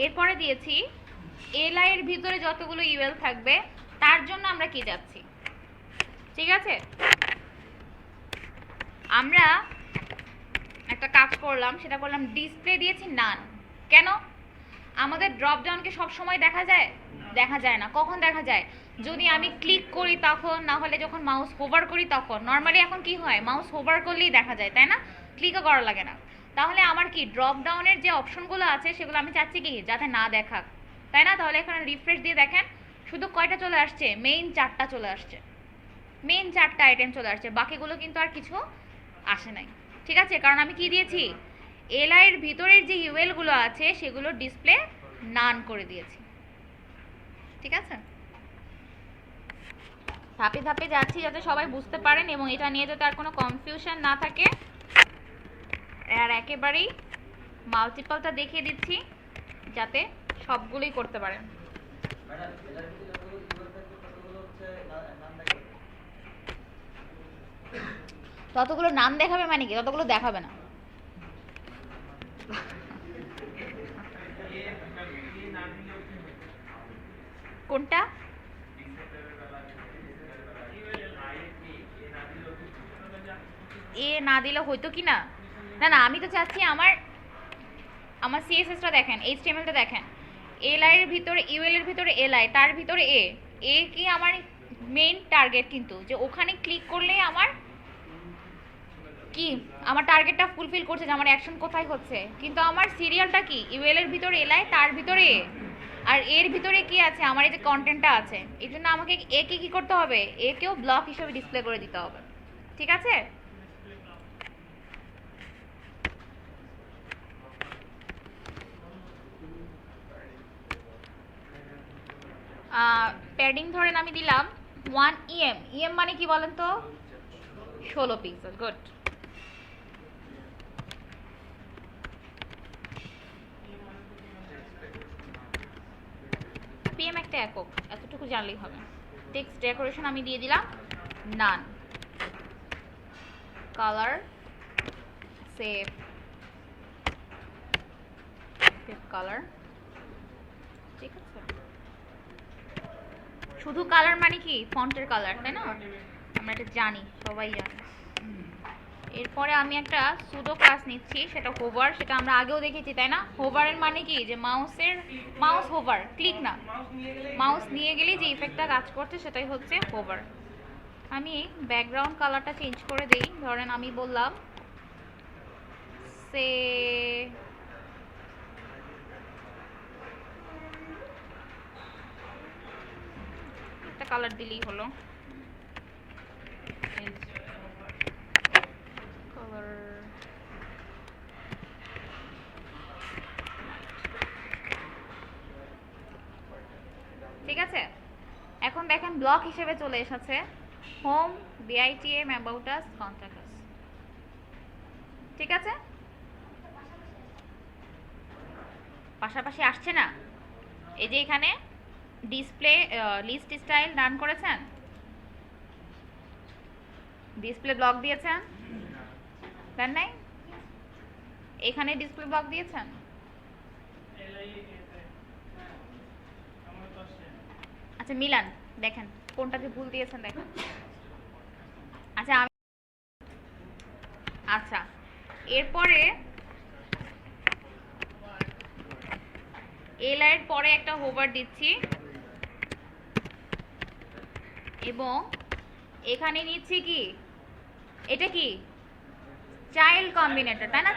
Speaker 1: এরপরে দিয়েছি এলআই এর ভিতরে যতগুলো ইউএল থাকবে তার জন্য আমরা কি যাচ্ছি, ঠিক আছে? আমরা একটা কাজ করলাম, সেটা করলাম ডিসপ্লে দিয়েছি নান। কেন? আমাদের ড্রপ ডাউনকে সব সময় দেখা যায়? দেখা যায় না। কখন দেখা যায়? যদি আমি ক্লিক করি তখন, না হলে যখন মাউস হোভার করি তখন। নর্মালি এখন কি হয়, মাউস হোভার করলেই দেখা যায়, তাই না? ক্লিকও করা লাগে না। তাহলে আমার কি ড্রপ ডাউনের যে অপশনগুলো আছে সেগুলো আমি চাচ্ছি কি যাতে না দেখাক, তাই না? তাহলে এখানে রিফ্রেশ দিয়ে দেখেন শুধু কয়টা চলে আসছে? মেইন 4টা চলে আসছে, মেইন 4টা আইটেম চলে আসছে, বাকিগুলো কিন্তু আর কিছু আসে নাই। ঠিক আছে, কারণ আমি কি দিয়েছি, এলআই এর ভিতরের যে ইউএল গুলো আছে সেগুলো ডিসপ্লে নান করে দিয়েছি। ঠিক আছে, ধাপে ধাপে যাচ্ছি যাতে সবাই বুঝতে পারেন এবং এটা নিয়ে যাতে আর কোনো কনফিউশন না থাকে। আর একেবারেই মাল্টিপলটা দেখিয়ে দিচ্ছি যাতে সবগুলোই করতে পারেন। ততগুলো নাম দেখাবে মানে কি? ততগুলো দেখাবে না। কোনটা? এ না দিলে হয়তো কি না, না না, আমি তো চাচ্ছি আমার আমার সিএসএসটা দেখেন, এইচটিএমএলটা দেখেন, এলআই এর ভিতরে ইউএল এর ভিতরে এলআই, তার ভিতরে এ, এ কি আমার মেইন টার্গেট, কিন্তু যে ওখানে ক্লিক করলেই আমার কি আমার টার্গেটটা ফুলফিল করছে, যে আমার অ্যাকশন কোথায় হচ্ছে, কিন্তু আমার সিরিয়ালটা কি ইউএল এর ভিতরে এলআই, তার ভিতরে এ, আর এর ভিতরে কি আছে, আমার এই যে কন্টেন্টটা আছে, এই জন্য আমাকে একে কি করতে হবে, একেও ব্লক হিসেবে ডিসপ্লে করে দিতে হবে। ঠিক আছে, প্যাডিং ধরেন আমি দিলাম 1 EM, ইএম মানে কি বলেন তো? 16 পিক্সেল। গুড। পিএম একটা একক, এতটুকু জানলেই হবে। টেক্সট ডেকোরেশন আমি দিয়ে দিলাম নান, কালার সেভ, কালার। ঠিক আছে, শুধু কালার মানে কি ফন্টের কালার, তাই না? আমরা এটা জানি, সবাই জানি। এরপরে আমি একটা সুডো ক্লাস নিচ্ছি, সেটা হোভার, সেটা আমরা আগেও দেখেছি তাই না? হোভারের মানে কি, যে মাউস হোভার, ক্লিক না, মাউস নিয়ে গেলেই যে ইফেক্টটা কাজ করছে সেটাই হচ্ছে হোভার। আমি ব্যাকগ্রাউন্ড কালারটা চেঞ্জ করে দেই, ধরেন আমি বললাম সে একটা কালার দিলেই হলো, কালার ঠিক আছে। এখন দেখেন ব্লক হিসেবে চলে এসেছে home, BITM, about us, contact আস। ঠিক আছে, পাশাপাশি আসছে না? এই যে এখানে ডিসপ্লে লিস্ট স্টাইল রান করেছেন, ডিসপ্লে ব্লক দিয়েছেন, দেন নাই? এখানে ডিসপ্লে ব্লক দিয়েছেন, আচ্ছা মিলান দেখেন কোনটাতে ভুল দিয়েছেন দেখেন। আচ্ছা আচ্ছা, এরপরে এলআই এর পরে একটা হোভার দিচ্ছি এবং এখানে নিচ্ছি কি, এটা কি চাইল্ড কম্বিনেটর, তাই না?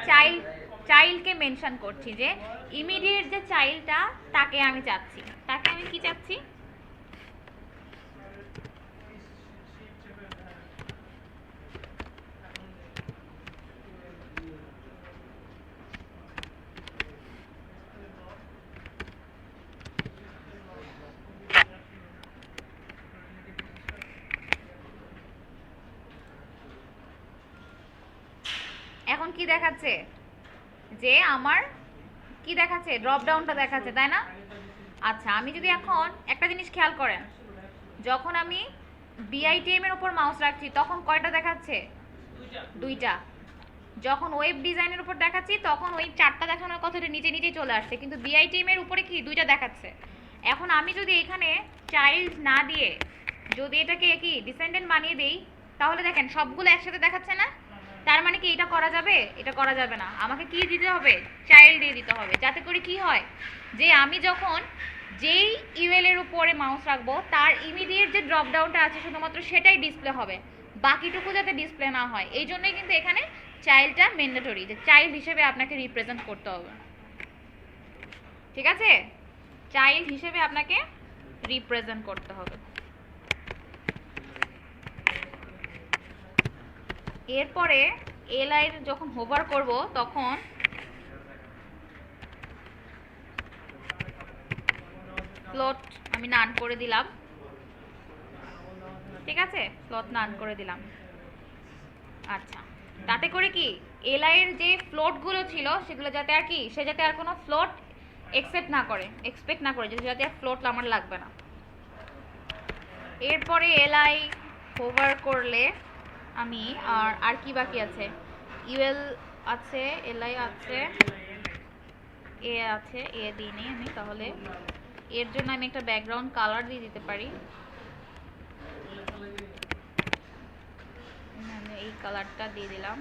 Speaker 1: চাইল্ডকে মেনশন করছি, যে ইমিডিয়েট যে চাইল্ডটা তাকে আমি চাচ্ছি, তাকে আমি কি চাচ্ছি, এখন কি দেখাচ্ছে, যে আমার কি দেখাচ্ছে, ড্রপ ডাউনটা দেখাচ্ছে তাই না? আচ্ছা, আমি যদি এখন একটা জিনিস খেয়াল করেন, যখন আমি বিআইটিএম এর উপর মাউস রাখছি তখন কয়টা দেখাচ্ছে? দুইটা। যখন ওয়েব ডিজাইনের উপর দেখাচ্ছি তখন ওই 4টা দেখানোর কথাটা নিচে নিচেই চলে আসছে, কিন্তু বিআইটিএম এর উপরে কি দুইটা দেখাচ্ছে। এখন আমি যদি এখানে চাইল্ড না দিয়ে যদি এটাকে কি ডিসেন্ডেন্ট বানিয়ে দেই, তাহলে দেখেন সবগুলো একসাথে দেখাচ্ছে না? তার মানে কি এটা করা যাবে? এটা করা যাবে না, আমাকে কি দিতে হবে, চাইল্ড দিয়ে দিতে হবে, যাতে করে কি হয়, যে আমি যখন যেই ইউএল এর উপরে মাউস রাখবো তার ইমিডিয়েট যে ড্রপ ডাউনটা আছে শুধুমাত্র সেটাই ডিসপ্লে হবে, বাকিটুকু যাতে ডিসপ্লে না হয়। এই জন্যই কিন্তু এখানে চাইল্ডটা ম্যান্ডেটরি, যে চাইল্ড হিসেবে আপনাকে রিপ্রেজেন্ট করতে হবে। ঠিক আছে, চাইল্ড হিসেবে আপনাকে রিপ্রেজেন্ট করতে হবে। এরপরে এলআই যখন হোভার করব তখন ফ্লোট আমি নান করে দিলাম, ঠিক আছে, ফ্লোট নান করে দিলাম। আচ্ছা, তাতে করে কি এলআই এর যে ফ্লোটগুলো ছিল সেগুলো যাতে আর কি সে যাতে আর কোনো ফ্লোট এক্সপেক্ট না করে যাতে আর ফ্লোট আমার লাগবে না। এরপরে এলআই হোভার করলে আমি আর কি বাকি আছে, ইউএল আছে, এলআই আছে, এ আছে, এ দিয়ে নিই আমি। তাহলে এর জন্য আমি একটা ব্যাকগ্রাউন্ড কালার দিয়ে দিতে পারি। আমি এই কালারটা দিয়ে দিলাম।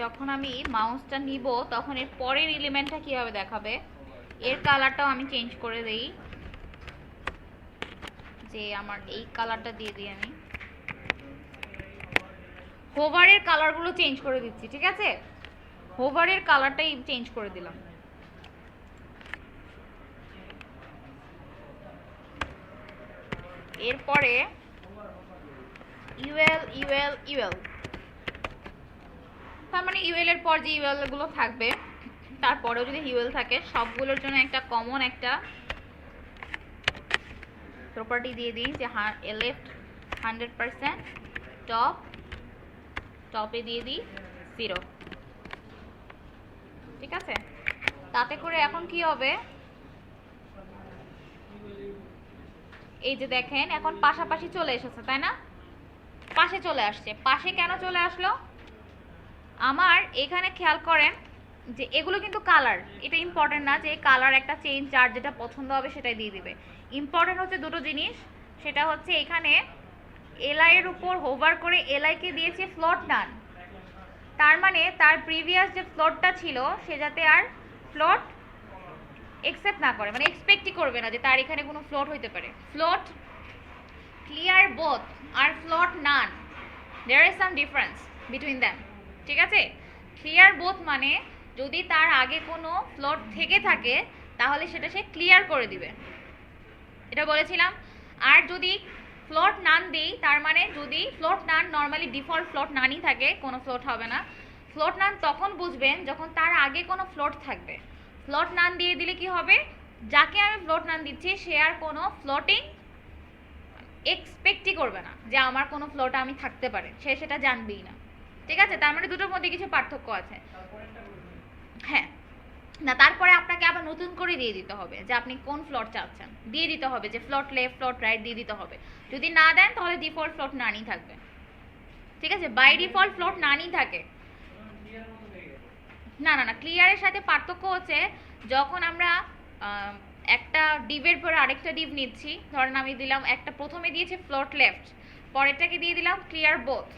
Speaker 1: যখন আমি মাউসটা নিব তখন এর পরের এলিমেন্টটা কিভাবে দেখাবে, এর কালারটাও আমি চেঞ্জ করে দেই। যে আমার এই কালারটা দিয়ে দিই, আমি হোভারের কালারগুলো চেঞ্জ করে দিচ্ছি, ঠিক আছে, হোভারের কালারটাই চেঞ্জ করে দিলাম। এরপরে ইউএল ইউএল ইউএল, তার মানে ইউএল এর পর যে ইউএল গুলো থাকবে তারপরেও যদি ইউএল থাকে সবগুলোর জন্য একটা কমন একটা প্রপার্টি দিয়ে দিই যে লেফট 100%, টপে দিয়ে দিই 0, ঠিক আছে। তাতে করে এখন কি হবে, এই যে দেখেন এখন পাশাপাশি চলে এসেছে, তাই না, পাশে চলে আসছে। পাশে কেন চলে আসলো, আমার এখানে খেয়াল করেন যে এগুলো কিন্তু কালার, এটা ইম্পর্টেন্ট না যে কালার একটা চেঞ্জ, যার যেটা পছন্দ হবে সেটাই দিয়ে দিবে। ইম্পর্টেন্ট হচ্ছে দুটো জিনিস, সেটা হচ্ছে এখানে এলআই এর উপর হোভার করে এলআই কে দিয়েছে ফ্লোট নান, তার মানে তার প্রিভিয়াস যে ফ্লোটটা ছিল সে যাতে আর ফ্লোট একসেপ্ট না করে, মানে এক্সপেক্টই করবে না যে তার এখানে কোনো ফ্লোট হইতে পারে। ফ্লোট ক্লিয়ার বোথ আর float none, there is some difference between them, ঠিক আছে। ক্লিয়ার বোথ মানে যদি তার আগে কোনো ফ্লোট থেকে থাকে তাহলে সেটা সে ক্লিয়ার করে দিবে, এটা বলেছিলাম। আর যদি ফ্লোট নান দিই তার মানে যদি ফ্লোট নান নর্মালি ডিফল্ট ফ্লোট নানই থাকে, কোনো ফ্লোট হবে না। ফ্লোট নান তখন বুঝবেন যখন তার আগে কোনো ফ্লোট থাকবে। ফ্লোট নান দিয়ে দিলে কি হবে, যাকে আমি ফ্লোট নান দিচ্ছি সে আর কোনো ফ্লোটিং এক্সপেক্টই করবে না যে আমার কোনো ফ্লোট আমি থাকতে পারে, সে সেটা জানবেই না, ঠিক আছে। তার মানে দুটোর মধ্যে কিছু পার্থক্য আছে, হ্যাঁ না। তারপরে আপনাকে আবার নতুন করে দিয়ে দিতে হবে যে আপনি কোন ফ্লোট চাচ্ছেন, দিয়ে দিতে হবে যে ফ্লোট লেফট ফ্লোট রাইট দিয়ে দিতে হবে। যদি না দেন তাহলে ডিফল্ট ফ্লোট নানই থাকবে, ঠিক আছে, বাই ডিফল্ট ফ্লোট নানই থাকে। না না না, ক্লিয়ারের সাথে পার্থক্য হচ্ছে যখন আমরা একটা ডিভের পরে আরেকটা ডিভ নিচ্ছি, ধরেন আমি দিলাম একটা, প্রথমে দিয়েছে ফ্লোট লেফট, পরেরটাকে দিয়ে দিলাম ক্লিয়ার বোথ,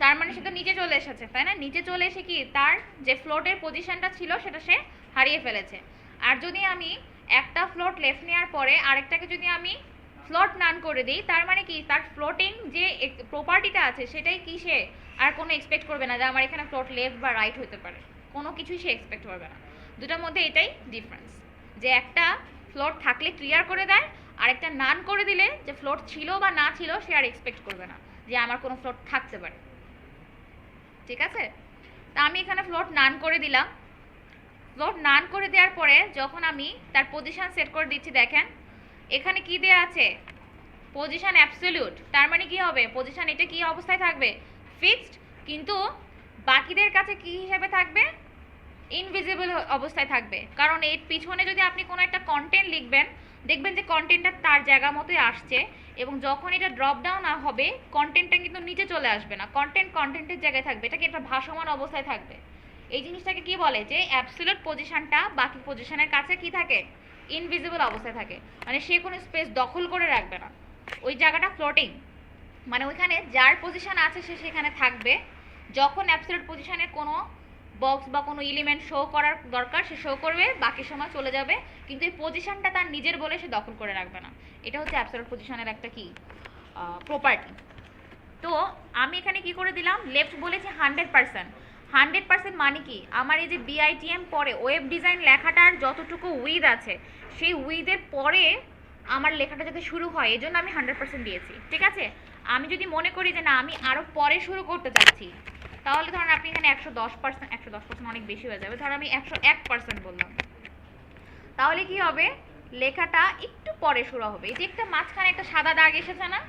Speaker 1: তার মানে সে তো নিচে চলে এসেছে, তাই না। নিচে চলে এসে কি তার যে ফ্লোটের পজিশনটা ছিল সেটা সে হারিয়ে ফেলেছে। আর যদি আমি একটা ফ্লোট লেফট নেওয়ার পরে আরেকটাকে যদি আমি ফ্লোট নান করে দিই তার মানে কি তার ফ্লোটিং যে প্রপার্টিটা আছে সেটাই কি সে আর কোনো এক্সপেক্ট করবে না যে আমার এখানে ফ্লোট লেফট বা রাইট হতে পারে, কোনো কিছুই সে এক্সপেক্ট করবে না। দুটার মধ্যে এটাই ডিফারেন্স, যে একটা ফ্লোট থাকলে ক্লিয়ার করে দেয়, আর একটা নান করে দিলে যে ফ্লোট ছিল বা না ছিল সে আর এক্সপেক্ট করবে না যে আমার কোনো ফ্লোট থাকতে পারে, ঠিক আছে। তা আমি এখানে ফ্লোট নান করে দিলাম। ফ্লোট নান করে দেওয়ার পরে যখন আমি তার পজিশন সেট করে দিচ্ছি, দেখেন এখানে কি দেয়া আছে, পজিশন অ্যাবসলিউট, তার মানে কি হবে, পজিশন এটা কি অবস্থায় থাকবে, ফিক্সড, কিন্তু বাকিদের কাছে কি হিসেবে থাকবে, ইনভিজিবল অবস্থায় থাকবে। কারণ এর পিছনে যদি আপনি কোনো একটা কন্টেন্ট লিখবেন দেখবেন যে কন্টেন্টটা তার জায়গা মতোই আসছে, এবং যখন এটা ড্রপ ডাউন হবে কন্টেন্টটা কিন্তু নিচে চলে আসবে না, কন্টেন্টের জায়গায় থাকবে, এটা কি একটা ভাসমান অবস্থায় থাকবে। এই জিনিসটাকে কি বলে, যে অ্যাবসলিউট পজিশনটা বাকি পজিশনের কাছে কি থাকে, ইনভিজিবল অবস্থায় থাকে, মানে সে কোনো স্পেস দখল করে রাখবে না, ওই জায়গাটা ফ্লোটিং, মানে ওইখানে যার পজিশন আছে সে সেখানে থাকবে, যখন অ্যাবসলিউট পজিশনে কোনো বক্স বা কোনো এলিমেন্ট শো করার দরকার সে শো করবে, বাকি সময় চলে যাবে, কিন্তু এই পজিশনটা তার নিজের বলে সে দখল করে রাখবে না। এটা হচ্ছে অ্যাবসলিউট পজিশনের একটা কি প্রপার্টি। তো আমি এখানে কি করে দিলাম, লেফট বলেছি 100%। 100% মানে কি, আমার এই যে বিআইটিএম পরে ওয়েব ডিজাইন লেখাটার যতটুকু উইথ আছে সেই উইথের পরে আমার লেখাটা যাতে শুরু হয়, এই জন্য আমি 100% দিয়েছি। ঠিক আছে, আমি যদি মনে করি যে না আমি আরও পরে শুরু করতে চাচ্ছি, তাহলে ধরেন আপনি এখানে 110%, 110% অনেক বেশি হয়ে যাবে, ধরো আমি 101% বললাম, তাহলে কি হবে, লেখাটা একটু পরে শুরু হবে। এই যে একটা মাঝখানে একটা সাদা দাগ এসেছে না,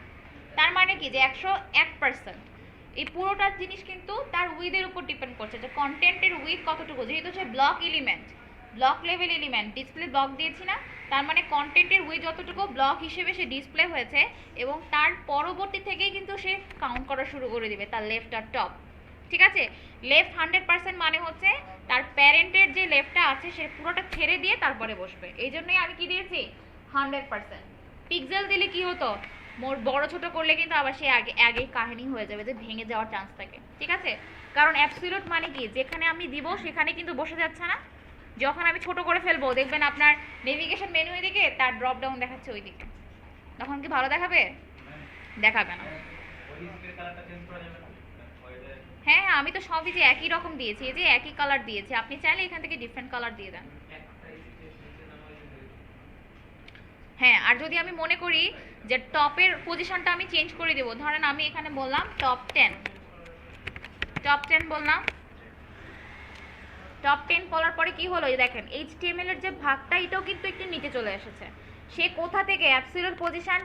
Speaker 1: তার মানে কি যে 101%। এই পুরোটা জিনিস কিন্তু তার উইথের উপর ডিপেন্ড করছে, যে কন্টেন্টের উইথ কতটুকু, যেহেতু হচ্ছে block element, block level element, display block দিয়েছি না, তার মানে কন্টেন্টের উইথ যতটুকু ব্লক হিসেবে সে ডিসপ্লে হয়েছে, এবং তার পরবর্তী থেকেই কিন্তু সে কাউন্ট করা শুরু করে দিবে তার লেফট আর টপ। ঠিক আছে, লেফট 100% মানে হচ্ছে তার প্যারেন্টের যে লেফটটা আছে সে পুরোটা ছেড়ে দিয়ে তারপরে বসবে, এই জন্যই আমি কি দিয়েছি 100%। পিক্সেল দিলে কি হতো, মোর বড় ছোট করলে কিন্তু আবার সে আগেই কাহিনী হয়ে যাবে, যে ভেঙে যাওয়ার চান্স থাকে। ঠিক আছে, কারণ অ্যাবসলিউট মানে কি, যেখানে আমি দিব সেখানে কিন্তু বসে যাচ্ছে না, যখন আমি ছোট করে ফেলবো দেখবেন আপনার নেভিগেশন মেনু দিকে তার ড্রপ ডাউন দেখাচ্ছে ওই দিকে, তখন কি ভালো দেখাবে? দেখাবে না। হ্যাঁ হ্যাঁ, আমি তো সবই যে একই রকম দিয়েছি, এই যে একই কালার দিয়েছি, আপনি চাইলে এখান থেকে ডিফারেন্ট কালার দিয়ে দেন। হ্যাঁ, আর যদি আমি মনে করি যে টপের পজিশনটা আমি চেঞ্জ করে দেবো, ধরেন আমি এখানে বললাম টপ 10 বললাম, টপ 10 বলার পরে কি হলো, এই দেখেন HTML এর যে ভাগটা এটাও কিন্তু একটু নিচে চলে এসেছে। সে কোথা থেকে অ্যাবসলিউট পজিশন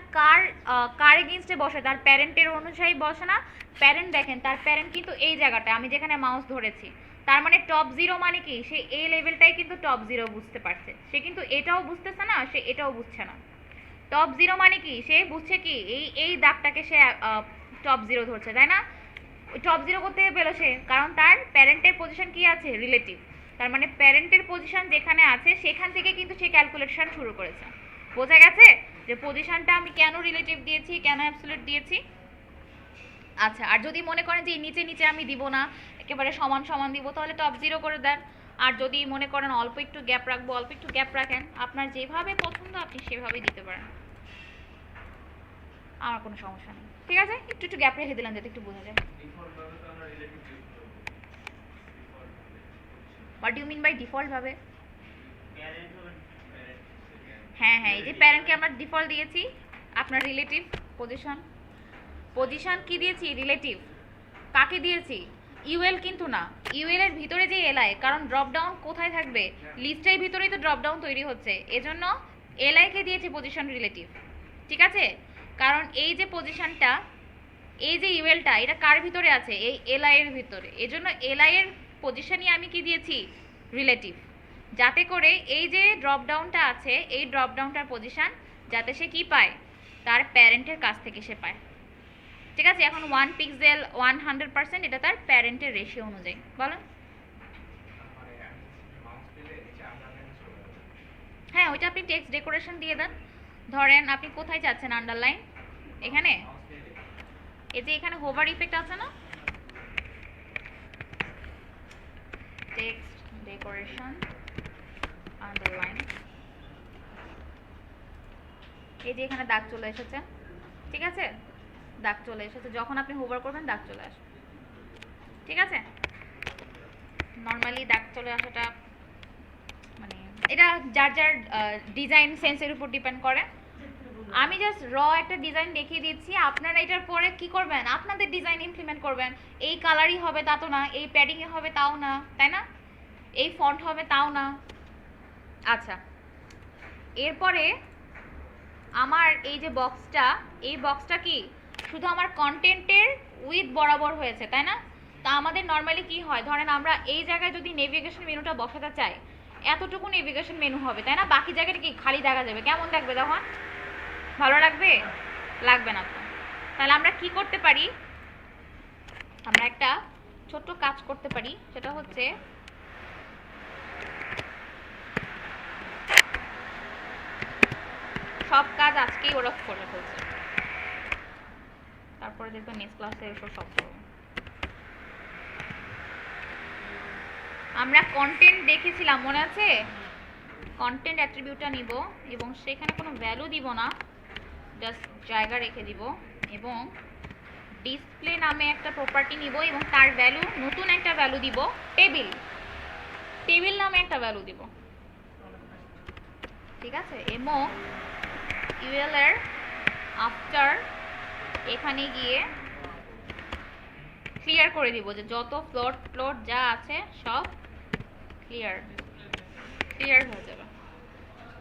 Speaker 1: কার এগেইনস্টে বসে, তার প্যারেন্টের অনুযায়ী বসে না। প্যারেন্ট দেখেন, তার প্যারেন্ট কিন্তু এই জায়গাটা আমি যেখানে মাউস ধরেছি, তার মানে টপ 0 মানে কি, সে এই লেভেলটাই কিন্তু টপ 0 বুঝতে পারছে, সে কিন্তু এটাও বুঝতেছে না, সে এটাও বুঝছে না। টপ 0 মানে কি, সে বুঝছে কি এই দাগটাকে সে টপ 0 ধরছে, তাই না? টপ 0 করতে পেলো সে, কারণ তার প্যারেন্টের পজিশন কি আছে, রিলেটিভ। তার মানে প্যারেন্টের পজিশন যেখানে আছে সেখান থেকে কিন্তু সে ক্যালকুলেশন শুরু করেছে। বোঝা গেছে যে পজিশনটা আমি কেন রিলেটিভ দিয়েছি, কেন অ্যাবসলিউট দিয়েছি। আচ্ছা, আর যদি মনে করেন যে নিচে নিচে আমি দিব না, একেবারে সমান সমান দিব, তাহলে টপ 0 করে দেন। আর যদি মনে করেন অল্প একটু গ্যাপ রাখবো, অল্প একটু গ্যাপ রাখেন, আপনার যেভাবে পছন্দ আপনি সেভাবেই দিতে পারেন, আমার কোনো সমস্যা নেই। ঠিক আছে, একটু একটু গ্যাপ রেখে দিলাম যাতে একটু বোঝা যায়। What do you mean by default ভাবে? হ্যাঁ হ্যাঁ, এই যে প্যারেন্টকে আমরা ডিফল্ট দিয়েছি, আপনার রিলেটিভ পজিশন কি দিয়েছি, রিলেটিভ। কাকে দিয়েছি, ইউএল কিন্তু না, ইউএল এর ভিতরে যে এলআই, কারণ ড্রপ ডাউন কোথায় থাকবে, লিস্টের ভিতরেই তো ড্রপ ডাউন তৈরি হচ্ছে, এজন্য এলআই কে দিয়েছি পজিশন রিলেটিভ। ঠিক আছে, কারণ এই যে পজিশনটা, এই যে ইউএলটা, এটা কার ভিতরে আছে, এই এলআই এর ভিতরে, এজন্য এলআই এর পজিশনই আমি কি দিয়েছি, রিলেটিভ, যাতে করে এই যে ড্রপ ডাউনটা আছে এই ড্রপ ডাউনটার পজিশন যাতে সে কি পায়, তার প্যারেন্টের কাছ থেকে সে পায়। ঠিক আছে, এখন 1 পিক্সেল 100%, এটা তার প্যারেন্টের রেশিও অনুযায়ী। বলো। হ্যাঁ, ওইটা আপনি টেক্সট ডেকোরেশন দিয়ে দেন। ধরেন আপনি কোথায় চাচ্ছেন আন্ডারলাইন, এখানে, এই যে এখানে হোভার ইফেক্ট আছে না, টেক্সট ডেকোরেশন আন্ডারলাইন, এই যে এখানে দাগ চলে এসেছে। ঠিক আছে, দাগ চলে এসেছে, যখন আপনি হোভার করবেন দাগ চলে আসবে। ঠিক আছে, নর্মালি দাগ চলে আসাটা মানে এটা যার যার ডিজাইন সেন্সের উপর ডিপেন্ড করে। আমি জাস্ট একটা ডিজাইন দেখিয়ে দিচ্ছি, আপনারা এটার পরে কি করবেন, আপনাদের ডিজাইন ইমপ্লিমেন্ট করবেন। এই কালারই হবে তা তো না, এই প্যাডিংয়ে হবে তাও না, তাই না, এই ফন্ট হবে তাও না। আচ্ছা, এরপরে আমার এই যে বক্সটা, এই বক্সটা কি শুধু আমার কন্টেন্টের উইথ বরাবর হয়েছে, তাই না? তা আমাদের নর্মালি কি হয়, ধরেন আমরা এই জায়গায় যদি নেভিগেশন মেনুটা বসাতে চাই, এতটুকু নেভিগেশন মেনু হবে, তাই না? বাকি জায়গাটা কি খালি দেখা যাবে, কেমন লাগবে তখন? ভালো লাগবে? লাগবে না তো। তাহলে আমরা কি করতে পারি, আমরা একটা ছোট্ট কাজ করতে পারি, সেটা হচ্ছে সব কাজ আজকেই ওরা করে ফেলছে, তারপরে দেখবেন নেক্সট ক্লাসে এসব সব করবো। আমরা কন্টেন্ট দেখেছিলাম মনে আছে, কন্টেন্ট অ্যাট্রিবিউটটা নিব এবং সেখানে কোনো ভ্যালু দিব না, জাস্ট জায়গা রেখে দিব এবং ডিসপ্লে নামে একটা প্রপার্টি নিব এবং তার ভ্যালু নতুন একটা ভ্যালু দিব টেবিল, টেবিল নামে একটা ভ্যালু দিব, ঠিক আছে। এবং ইউএল এর আফটার এখানে গিয়ে ক্লিয়ার করে দিব যে যত ফ্লোট যা আছে সব ক্লিয়ার হয়ে যাবে।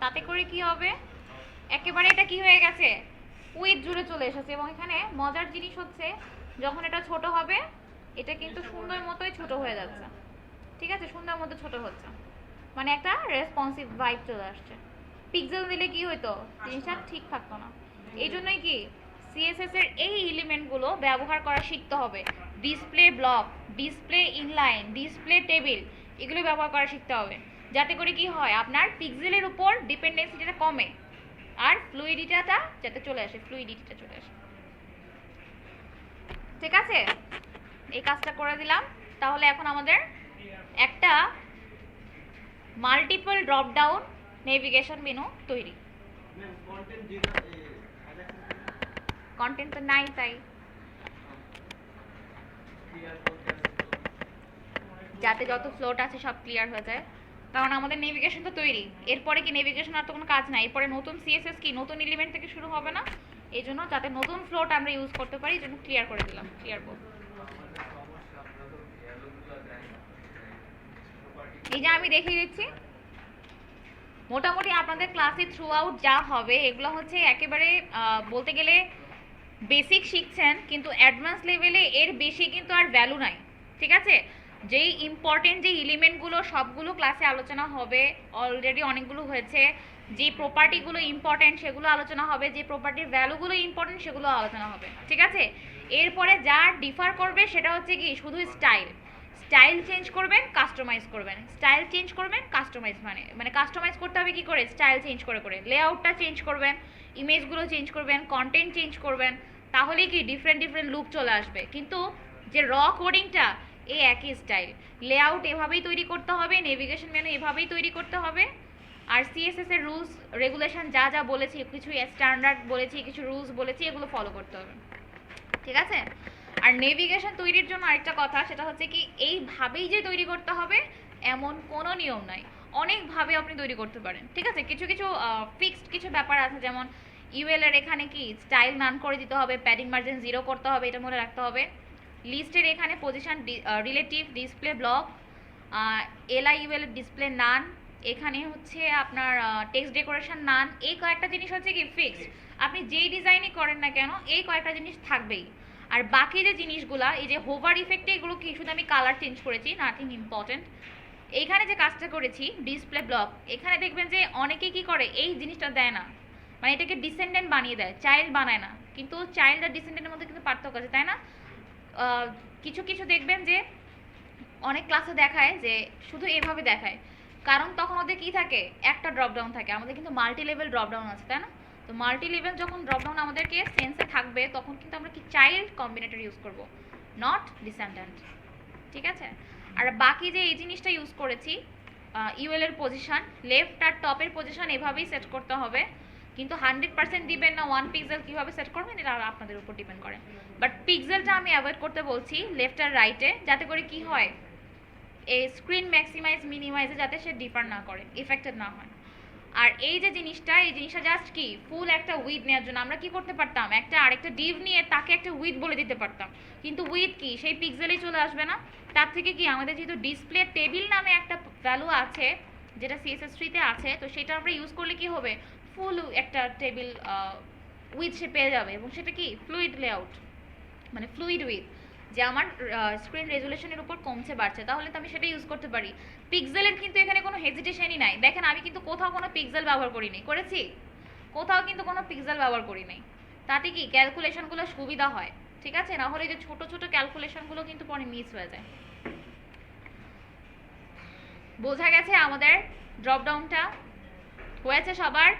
Speaker 1: তাতে করে কি হবে, একেবারে এটা কি হয়ে গেছে, উইথ জুড়ে চলে এসেছে। এবং এখানে মজার জিনিস হচ্ছে যখন এটা ছোট হবে এটা কিন্তু সুন্দর মতোই ছোট হয়ে যাচ্ছে, ঠিক আছে, সুন্দর মতো ছোট হচ্ছে, মানে একটা রেসপন্সিভ ভাইব চলে আসছে। পিক্সেল দিলে কি হইতো, জিনিসটা ঠিক থাকতো না। এই জন্যই কি সিএসএস এর এই এলিমেন্টগুলো ব্যবহার করা শিখতে হবে। Display block, display inline, display table, এগুলো ব্যবহার করা শিখতে হবে, যাতে করে কি হয় আপনার পিক্সেলের উপর ডিপেন্ডেন্সিটা কমে আর ফ্লুইডিটিটা যাতে চলে আসে, ফ্লুইডিটিটা চলে আসে, ঠিক আছে। এই কাজটা করে দিলাম। তাহলে এখন আমাদের একটা multiple drop down navigation menu তৈরি। কন্টেন্ট তো নাই তাই, যাতে যত ফ্লোট আছে সব ক্লিয়ার হয়ে যায়, কারণ আমাদের নেভিগেশন তো তৈরি। এরপরে কি নেভিগেশন আর তো কোনো কাজ নাই, এরপরে নতুন সিএসএস কি নতুন এলিমেন্ট থেকে শুরু হবে না, এই জন্য যাতে নতুন ফ্লোট আমরা ইউজ করতে পারি এই জন্য ক্লিয়ার করে দিলাম, ক্লিয়ার বোর্ড। এই যে আমি দেখিয়ে দিচ্ছি, মোটামুটি আপনাদের ক্লাসে থ্রু আউট যা হবে এগুলো হচ্ছে একেবারে বলতে গেলে বেসিক শিখছেন, কিন্তু অ্যাডভান্স লেভেলে এর বেশি কিন্তু আর ভ্যালু নাই, ঠিক আছে। যেই ইম্পর্টেন্ট যে এলিমেন্টগুলো সবগুলো ক্লাসে আলোচনা হবে, অলরেডি অনেকগুলো হয়েছে। যে প্রপার্টিগুলো ইম্পর্টেন্ট সেগুলো আলোচনা হবে, যে প্রপার্টির ভ্যালুগুলো ইম্পর্টেন্ট সেগুলো আলোচনা হবে, ঠিক আছে। এরপরে যা ডিফার করবে সেটা হচ্ছে কি শুধু স্টাইল, স্টাইল চেঞ্জ করবেন, কাস্টমাইজ করবেন, স্টাইল চেঞ্জ করবেন, কাস্টমাইজ মানে কাস্টমাইজ করতে হবে কি করে, স্টাইল চেঞ্জ করে করে, লেআউটটা চেঞ্জ করবেন, ইমেজগুলো চেঞ্জ করবেন, কন্টেন্ট চেঞ্জ করবেন, তাহলেই কি ডিফারেন্ট লুক চলে আসবে। কিন্তু যে র কোডিংটা এই একই স্টাইল, লেআউট এভাবেই তৈরি করতে হবে, নেভিগেশন মেনু এভাবেই তৈরি করতে হবে, আর সিএসএস এর রুলস রেগুলেশন যা যা বলেছি, কিছু স্ট্যান্ডার্ড বলেছি, কিছু রুলস বলেছি, এগুলো ফলো করতে হবে, ঠিক আছে। আর নেভিগেশন তৈরির জন্য আরেকটা কথা, সেটা হচ্ছে কি এইভাবেই যে তৈরি করতে হবে এমন কোনো নিয়ম নাই, অনেকভাবে আপনি তৈরি করতে পারেন, ঠিক আছে। কিছু কিছু ফিক্সড কিছু ব্যাপার আছে, যেমন ইউএল এর এখানে কি স্টাইল নান করে দিতে হবে, প্যাডিং মার্জিন 0 করতে হবে, এটা মনে রাখতে হবে। লিস্টের এখানে position relative display block, LI UL এর ডিসপ্লে নান, এখানে হচ্ছে আপনার টেক্সট ডেকোরেশন নান, এই কয়েকটা জিনিস হচ্ছে কি ফিক্সড, আপনি যেই ডিজাইনই করেন না কেন এই কয়েকটা জিনিস থাকবেই। আর বাকি যে জিনিসগুলা, এই যে হোভার ইফেক্টে এগুলো কি শুধু আমি কালার চেঞ্জ করেছি, নাথিং ইম্পর্টেন্ট। এইখানে যে কাজটা করেছি ডিসপ্লে ব্লক, এখানে দেখবেন যে অনেকে কি করে এই জিনিসটা দেয় না, মানে এটাকে ডিসেন্ডেন্ট বানিয়ে দেয়, চাইল্ড বানায় না। কিন্তু চাইল্ড আর ডিসেন্ডেন্টের মধ্যে কিন্তু পার্থক্য আছে, তাই না। কিছু কিছু দেখবেন যে অনেক ক্লাসে দেখায় যে শুধু এভাবে দেখায়, কারণ তখন ওদের কি থাকে, একটা ড্রপডাউন থাকে, আমাদের কিন্তু মাল্টি লেভেল ড্রপডাউন আছে, তাই না। তো মাল্টি লেভেল যখন ড্রপডাউন আমাদেরকে সেন্সে থাকবে তখন কিন্তু আমরা কি চাইল্ড কম্বিনেটর ইউজ করব, নট ডিসেন্ডেন্ট, ঠিক আছে। আর বাকি যে এই জিনিসটা ইউজ করেছি, ইউএল এর পজিশন লেফট আর টপের পজিশন এভাবেই সেট করতে হবে, কিন্তু 100% দিবেন না 1 পিক্সেল কীভাবে সেট করবেন এটা আপনাদের উপর ডিপেন্ড করে। বাট পিক্সেলটা আমি অ্যাভয়েড করতে বলছি লেফট আর রাইটে, যাতে করে কি হয় এই স্ক্রিন ম্যাক্সিমাইজ মিনিমাইজে যাতে সে ডিফার না করে, ইফেক্টেড না হয়। আর এই যে জিনিসটা, এই জিনিসটা জাস্ট কি ফুল একটা উইথ নেওয়ার জন্য আমরা কি করতে পারতাম, একটা আরেকটা ডিভ নিয়ে তাকে একটা উইথ বলে দিতে পারতাম, কিন্তু উইথ কি সেই পিক্সেলেই চলে আসবে না। তার থেকে কি আমাদের যেহেতু ডিসপ্লে টেবিল নামে একটা ভ্যালু আছে যেটা CSS3-তে আছে, তো সেটা আমরা ইউজ করলে কি হবে, ফুল একটা টেবিল উইথ সে পেয়ে যাবে, এবং সেটা কি ফ্লুইড লেআউট, মানে ফ্লুইড উইথ, যে আমার স্ক্রিন রেজুলেশনের উপর কমছে বাড়ছে, তাহলে তো আমি সেটা ইউজ করতে পারি। পিক্সেলের কিন্তু এখানে কোনো হেজিটেশনই নাই, দেখেন আমি কিন্তু কোথাও কোনো পিক্সেল ব্যবহার করিনি, করেছি কোথাও কিন্তু কোনো পিক্সেল ব্যবহার করি নাই, তাতে কি ক্যালকুলেশনগুলো সুবিধা হয়, ঠিক আছে। না হলে যে ছোট ছোট ক্যালকুলেশনগুলো কিন্তু পরে মিস হয়ে যায়। বোঝা গেছে আমাদের ড্রপডাউনটা হয়েছে সবার।